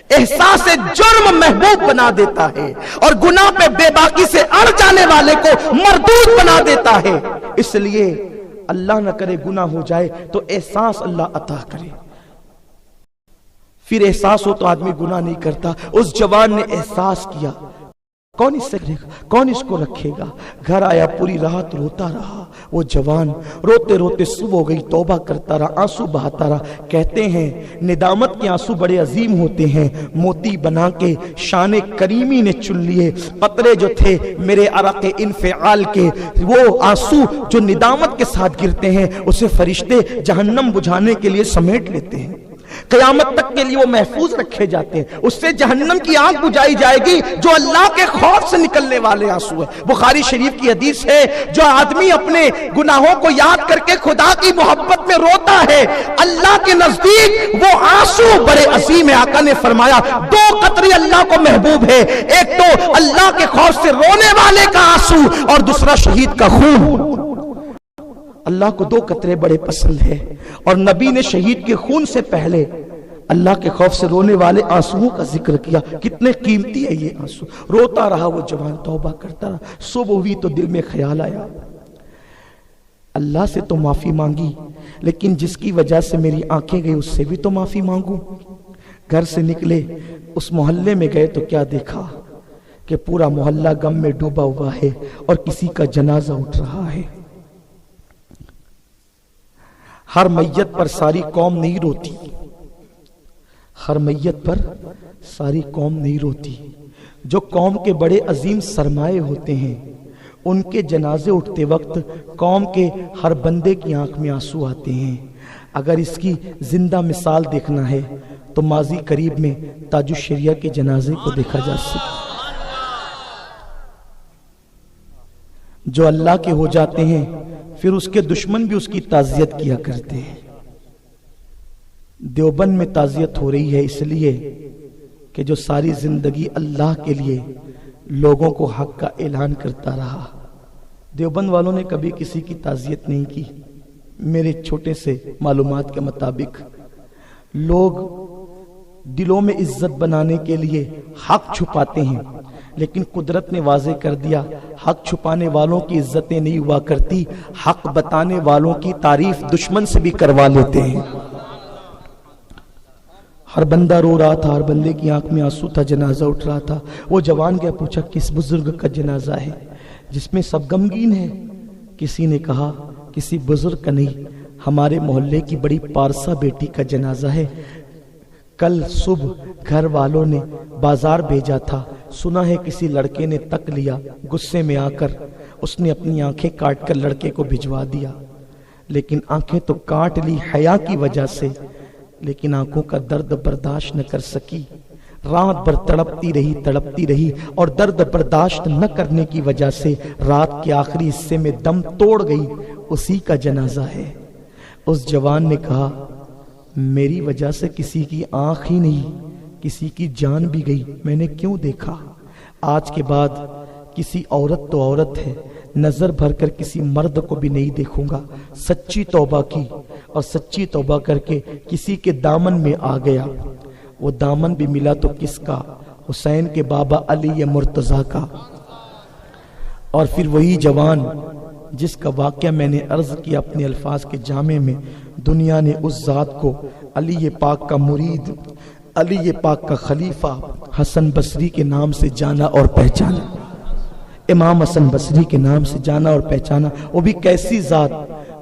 Speaker 1: احساس جرم محبوب بنا دیتا ہے اور گناہ پہ بے باکی سے اڑ جانے والے کو مردود بنا دیتا ہے۔ اس لیے اللہ نہ کرے گناہ ہو جائے تو احساس اللہ عطا کرے، پھر احساس ہو تو آدمی گناہ نہیں کرتا۔ اس جوان نے احساس کیا، کون اس سے کرے گا، کون اس کو رکھے گا؟ گھر آیا، پوری رات روتا رہا۔ وہ جوان روتے روتے صبح ہو گئی، توبہ کرتا رہا، آنسو بہاتا رہا۔ کہتے ہیں ندامت کے آنسو بڑے عظیم ہوتے ہیں، موتی بنا کے شان کریمی نے چن لیے۔ قطرے جو تھے میرے عرق انفعال کے، وہ آنسو جو ندامت کے ساتھ گرتے ہیں، اسے فرشتے جہنم بجھانے کے لیے سمیٹ لیتے ہیں، قیامت تک کے لیے وہ محفوظ رکھے جاتے ہیں۔ اس سے جہنم کی آگ بجھائی جائے گی جو اللہ کے خوف سے نکلنے والے آنسو ہیں۔ بخاری شریف کی حدیث ہے، جو آدمی اپنے گناہوں کو یاد کر کے خدا کی محبت میں روتا ہے، اللہ کے نزدیک وہ آنسو بڑے عظیم ہیں۔ آقا نے فرمایا دو قطرے اللہ کو محبوب ہے، ایک تو اللہ کے خوف سے رونے والے کا آنسو اور دوسرا شہید کا خون۔ اللہ کو دو قطرے بڑے پسند ہے، اور نبی نے شہید کے خون سے پہلے اللہ کے خوف سے رونے والے آنسوؤں کا ذکر کیا۔ کتنے قیمتی ہے یہ آنسو۔ روتا رہا وہ جوان، توبہ کرتا رہا۔ صبح ہوئی تو دل میں خیال آیا، اللہ سے تو معافی مانگی، لیکن جس کی وجہ سے میری آنکھیں گئی اس سے بھی تو معافی مانگوں۔ گھر سے نکلے، اس محلے میں گئے تو کیا دیکھا کہ پورا محلہ غم میں ڈوبا ہوا ہے اور کسی کا جنازہ اٹھ رہا ہے۔ ہر میت پر ساری قوم نہیں روتی، ہر میت پر ساری قوم نہیں روتی۔ جو قوم کے بڑے عظیم سرمایے ہوتے ہیں، ان کے جنازے اٹھتے وقت قوم کے ہر بندے کی آنکھ میں آنسو آتے ہیں۔ اگر اس کی زندہ مثال دیکھنا ہے تو ماضی قریب میں تاج الشریعہ کے جنازے کو دیکھا جا سکتا۔ جو اللہ کے ہو جاتے ہیں پھر اس کے دشمن بھی اس کی تعزیت کیا کرتے ہیں۔ دیوبند میں تعزیت ہو رہی ہے اس لیے کہ جو ساری زندگی اللہ کے لیے لوگوں کو حق کا اعلان کرتا رہا۔ دیوبند والوں نے کبھی کسی کی تعزیت نہیں کی۔ میرے چھوٹے سے معلومات کے مطابق لوگ دلوں میں عزت بنانے کے لیے حق چھپاتے ہیں، لیکن قدرت نے واضح کر دیا حق چھپانے والوں کی عزتیں نہیں ہوا کرتی، حق بتانے والوں کی تعریف دشمن سے بھی کروا لیتے ہیں۔ ہر بندہ رو رہا تھا، ہر بندے کی آنکھ میں آنسو تھا، جنازہ اٹھ رہا تھا۔ وہ جوان گیا، پوچھا کس بزرگ کا جنازہ ہے جس میں سب غمگین ہیں؟ کسی نے کہا کسی بزرگ کا نہیں، ہمارے محلے کی بڑی پارسا بیٹی کا جنازہ ہے۔ کل صبح گھر والوں نے بازار بھیجا تھا، سنا ہے کسی لڑکے نے تک لیا، غصے میں آ کر اس نے اپنی آنکھیں کاٹ کر لڑکے کو بھجوا دیا۔ لیکن آنکھیں تو کاٹ لی حیا کی وجہ سے، لیکن آنکھوں کا درد برداشت نہ کر سکی۔ رات بھر تڑپتی رہی اور درد برداشت نہ کرنے کی وجہ سے رات کے آخری حصے میں دم توڑ گئی۔ اسی کا جنازہ ہے۔ اس جوان نے کہا میری وجہ سے کسی کی آنکھ ہی نہیں، کسی کی جان بھی گئی، میں نے کیوں دیکھا؟ آج کے بعد کسی عورت تو عورت ہے، نظر بھر کر کسی مرد کو بھی نہیں دیکھوں گا۔ سچی توبہ کی اور سچی توبہ کر کے کسی کے دامن میں آ گیا۔ وہ دامن بھی ملا تو کس کا؟ حسین کے بابا علی مرتضیٰ کا۔ اور پھر وہی جوان جس کا واقعہ میں نے عرض کیا اپنے الفاظ کے جامع میں، دنیا نے اس ذات کو علی پاک کا مرید، علی پاک کا خلیفہ حسن بصری کے نام سے جانا اور پہچانا، امام حسن بصری کے نام سے جانا اور پہچانا۔ وہ بھی کیسی ذات،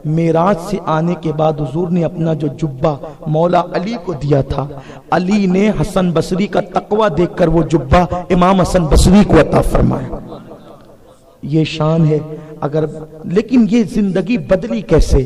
Speaker 1: معراج سے آنے کے بعد حضور نے اپنا جو جبہ مولا علی کو دیا تھا، علی نے حسن بصری کا تقوی دیکھ کر وہ جبہ امام حسن بصری کو عطا فرمایا۔ یہ شان ہے۔ لیکن یہ زندگی بدلی کیسے؟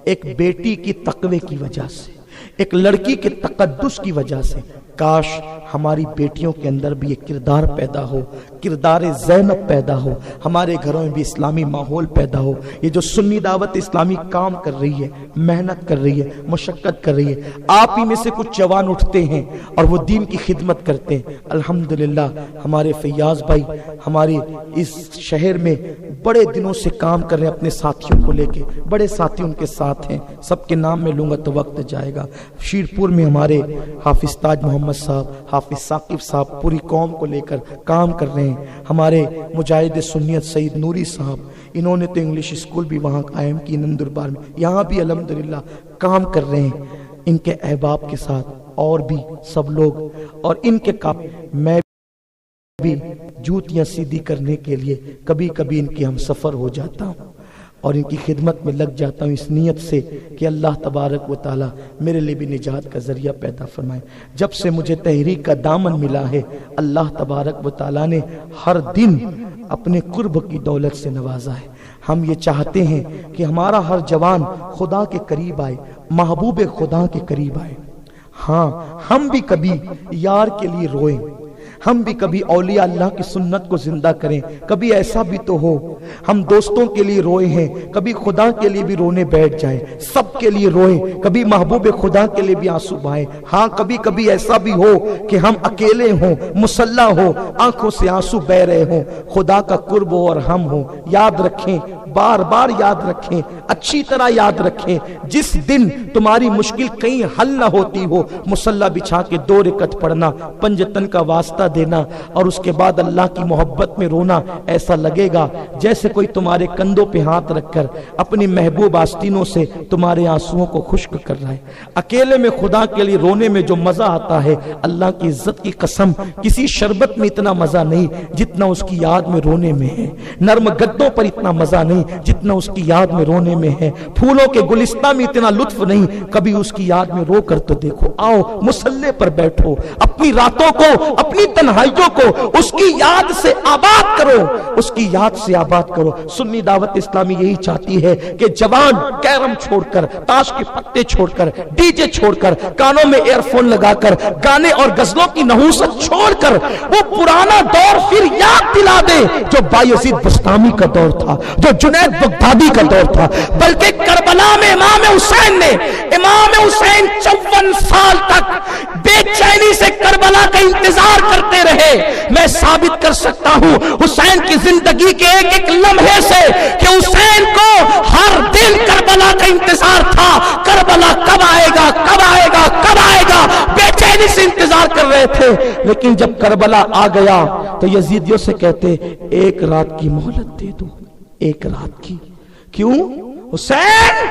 Speaker 1: ایک بیٹی کی تقوی کی وجہ سے، ایک لڑکی کے تقدس کی وجہ سے۔ کاش ہماری بیٹیوں کے اندر بھی یہ کردار پیدا ہو، کردار زینب پیدا ہو، ہمارے گھروں میں بھی اسلامی ماحول پیدا ہو۔ یہ جو سنی دعوت اسلامی کام کر رہی ہے، محنت کر رہی ہے، مشقت کر رہی ہے، آپ ہی میں سے کچھ جوان اٹھتے ہیں اور وہ دین کی خدمت کرتے ہیں۔ الحمدللہ ہمارے فیاض بھائی ہمارے اس شہر میں بڑے دنوں سے کام کر رہے ہیں اپنے ساتھیوں کو لے کے، بڑے ساتھی ان کے ساتھ ہیں، سب کے نام میں لوں گا تو وقت جائے گا۔ شیرپور میں ہمارے حافظ تاج محمد صاحب، حافظ ثاقب صاحب پوری قوم کو لے کر کام کر رہے ہیں۔ ہمارے مجاہد سنیت سعید نوری صاحب، انہوں نے تو انگلش اسکول بھی وہاں قائم کی نندربار میں، یہاں بھی الحمدللہ کام کر رہے ہیں۔ ان کے احباب کے ساتھ اور بھی سب لوگ، اور ان کے میں بھی جوتیاں سیدھی کرنے کے لیے کبھی کبھی ان کے ہم سفر ہو جاتا ہوں اور ان کی خدمت میں لگ جاتا ہوں، اس نیت سے کہ اللہ تبارک و تعالی میرے لیے بھی نجات کا ذریعہ پیدا فرمائے۔ جب سے مجھے تحریک کا دامن ملا ہے، اللہ تبارک و تعالی نے ہر دن اپنے قرب کی دولت سے نوازا ہے۔ ہم یہ چاہتے ہیں کہ ہمارا ہر جوان خدا کے قریب آئے، محبوب خدا کے قریب آئے۔ ہاں، ہم بھی کبھی یار کے لیے روئیں، ہم بھی کبھی اولیاء اللہ کی سنت کو زندہ کریں۔ کبھی ایسا بھی تو ہو ہم دوستوں کے لیے روئے ہیں، کبھی خدا کے لیے بھی رونے بیٹھ جائیں، سب کے لیے روئیں، کبھی محبوب خدا کے لیے بھی آنسو بہائیں۔ ہاں، کبھی کبھی ایسا بھی ہو کہ ہم اکیلے ہوں، مسلح ہو، آنکھوں سے آنسو بہ رہے ہوں، خدا کا قرب ہو اور ہم ہوں۔ یاد رکھیں، بار بار یاد رکھیں، اچھی طرح یاد رکھیں، جس دن تمہاری مشکل کہیں حل نہ ہوتی ہو، مصلی بچھا کے 2 رکعت پڑھنا، پنجتن کا واسطہ دینا اور اس کے بعد اللہ کی محبت میں رونا، ایسا لگے گا جیسے کوئی تمہارے کندھوں پہ ہاتھ رکھ کر اپنی محبوب آستینوں سے تمہارے آنسوؤں کو خشک کر رہا ہے۔ اکیلے میں خدا کے لیے رونے میں جو مزہ آتا ہے، اللہ کی عزت کی قسم کسی شربت میں اتنا مزہ نہیں جتنا اس کی یاد میں رونے میں ہے، نرم گدوں پر اتنا مزہ نہیں جتنا اس کی یاد میں رونے میں ہے، پھولوں کے گلستہ میں اتنا لطف نہیں، کبھی اس کی یاد میں رو کر تو دیکھو۔ آؤ مصلی پر بیٹھو، اپنی راتوں کو، اپنی تنہائیوں کو اس کی یاد سے آباد کرو، اس کی یاد سے آباد کرو۔ سنی دعوت اسلامی یہی چاہتی ہے کہ جوان کیرم چھوڑ کر، تاش کے پتے چھوڑ کر، ڈی جے چھوڑ کر، کانوں میں ایئر فون لگا کر، گانے اور غزلوں کی نحوست چھوڑ کر وہ پرانا دور پھر یاد دلا دے جو بایزید بستامی کا دور تھا، جو جنید بغدادی کا دور تھا۔ بلکہ کربلا میں امام حسین 54 سال تک بے چینی سے کربلا کا انتظار کرتے رہے۔ میں ثابت کر سکتا ہوں حسین کی زندگی کے ایک ایک لمحے سے کہ حسین کو ہر دن کربلا کا انتظار تھا، کربلا کب آئے گا، کب آئے گا، کب آئے گا، بے چینی سے انتظار کر رہے تھے۔ لیکن جب کربلا آ گیا تو یزیدیوں سے کہتے 1 رات کی مہلت دے دو، 1 رات کی۔ کیوں؟ حسین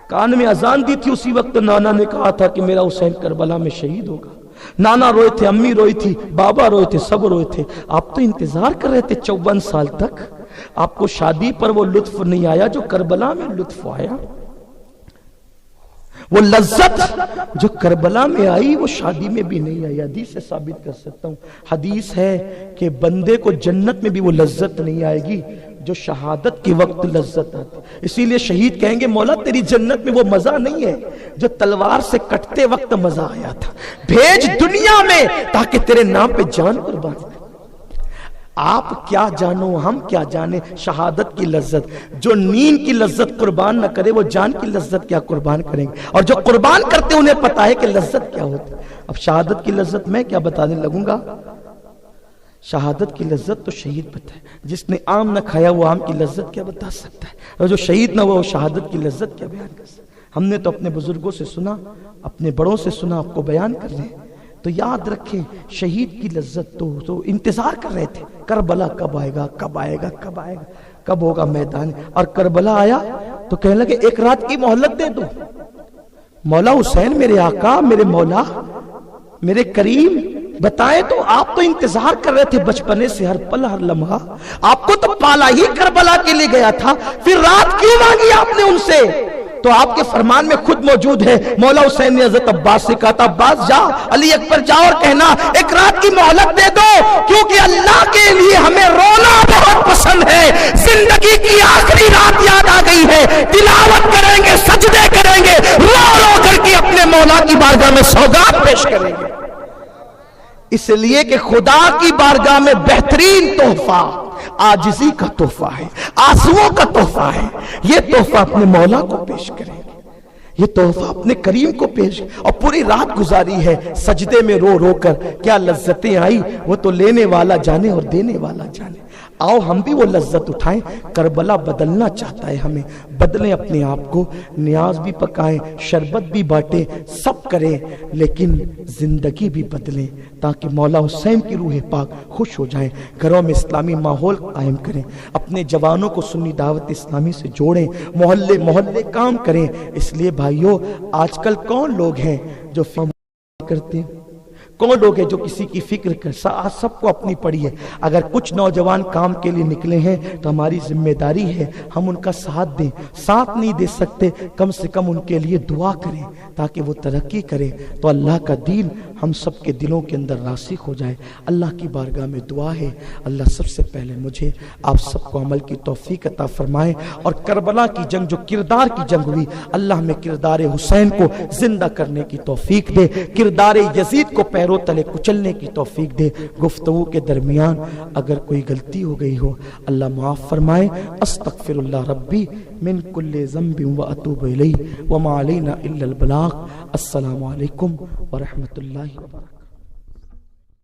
Speaker 1: کان میں اذان دی تھی، اسی وقت نانا نے کہا تھا کہ میرا حسین کربلا میں شہید ہوگا۔ نانا روئے تھے، امی روئی تھی، بابا روئے تھے، سب روئے تھے۔ آپ تو انتظار کر رہے تھے 54 سال تک۔ آپ کو شادی پر وہ لطف نہیں آیا جو کربلا میں لطف آیا۔ وہ لذت جو کربلا میں آئی وہ شادی میں بھی نہیں آئی۔ حدیث سے ثابت کر سکتا ہوں، حدیث ہے کہ بندے کو جنت میں بھی وہ لذت نہیں آئے گی جو شہادت کے وقت لذت آتی۔ اسی لیے شہید کہیں گے مولا تیری جنت میں وہ مزہ نہیں ہے جو تلوار سے کٹتے وقت مزہ آیا تھا، بھیج دنیا میں تاکہ تیرے نام پہ جان قربان کرے۔ آپ کیا جانو، ہم کیا جانے شہادت کی لذت۔ جو نیند کی لذت قربان نہ کرے وہ جان کی لذت کیا قربان کریں گے، اور جو قربان کرتے انہیں پتا ہے کہ لذت کیا ہوتی ہے۔ اب شہادت کی لذت میں کیا بتانے لگوں گا؟ شہادت کی لذت تو شہید بتائے، جس نے آم نہ کھایا وہ آم کی لذت کیا بتا سکتا ہے، اور جو شہید نہ ہوا وہ شہادت کی لذت کیا بیان کر سکتا ہے۔ ہم نے تو اپنے بزرگوں سے سنا، اپنے بڑوں سے سنا، آپ کو بیان کر رہے ہیں۔ تو یاد رکھیں شہید کی لذت تو انتظار کر رہے تھے، کربلا کب آئے گا، کب آئے گا، کب آئے گا، کب ہوگا میدان۔ اور کربلا آیا تو کہنے لگے 1 رات کی مہلت دے دو۔ مولا حسین میرے آقا، میرے مولا، میرے کریم بتائیں تو آپ تو انتظار کر رہے تھے بچپنے سے ہر پل ہر لمحہ، آپ کو تو پالا ہی کربلا کے لیے گیا تھا، پھر رات کیوں مانگی آپ نے ان سے؟ تو آپ کے فرمان میں خود موجود ہے، مولا حسین نے حضرت عباس سے کہا تھا عباس جا علی اکبر جا اور کہنا ایک رات کی مہلت دے دو، کیونکہ اللہ کے لیے ہمیں رونا بہت پسند ہے، زندگی کی آخری رات یاد آ گئی ہے، تلاوت کریں گے، سجدے کریں گے، رو رو کر کے اپنے مولا کی بارگاہ میں سوگات پیش کریں گے، اس لیے کہ خدا کی بارگاہ میں بہترین تحفہ عاجزی کا تحفہ ہے، آنسوؤں کا تحفہ ہے، یہ تحفہ اپنے مولا کو پیش کریں گے، یہ تحفہ اپنے کریم کو پیش، اور پوری رات گزاری ہے سجدے میں رو رو کر، کیا لذتیں آئی وہ تو لینے والا جانے اور دینے والا جانے، آؤ ہم بھی وہ لذت اٹھائیں، کربلا بدلنا چاہتا ہے ہمیں، بدلیں اپنے آپ کو، نیاز بھی پکائیں، شربت بھی بانٹیں، سب کریں، لیکن زندگی بھی بدلیں تاکہ مولا حسین کی روح پاک خوش ہو جائیں، گھروں میں اسلامی ماحول قائم کریں، اپنے جوانوں کو سنی دعوت اسلامی سے جوڑیں، محلے محلے کام کریں، اس لیے بھائیو آج کل کون لوگ ہیں جو فکر کرتے ہیں، کون لوگ ہیں جو کسی کی فکر کر، سب کو اپنی پڑی ہے، اگر کچھ نوجوان کام کے لیے نکلے ہیں تو ہماری ذمہ داری ہے ہم ان کا ساتھ دیں، ساتھ نہیں دے سکتے کم سے کم ان کے لیے دعا کریں تاکہ وہ ترقی کریں، تو اللہ کا دین ہم سب کے دلوں کے اندر راسخ ہو جائے۔ اللہ کی بارگاہ میں دعا ہے اللہ سب سے پہلے مجھے آپ سب کو عمل کی توفیق عطا فرمائے، اور کربلا کی جنگ جو کردار کی جنگ ہوئی، اللہ میں کردار حسین کو زندہ کرنے کی توفیق دے، کردار یزید کو پیروں تلے کچلنے کی توفیق دے۔ گفتگو کے درمیان اگر کوئی غلطی ہو گئی ہو اللہ معاف فرمائے، استغفر اللہ ربی من کل ذنب واتوب الیہ وما علینا الا البلاغ۔ السلام علیکم ورحمۃ اللہ وبرکاتہ۔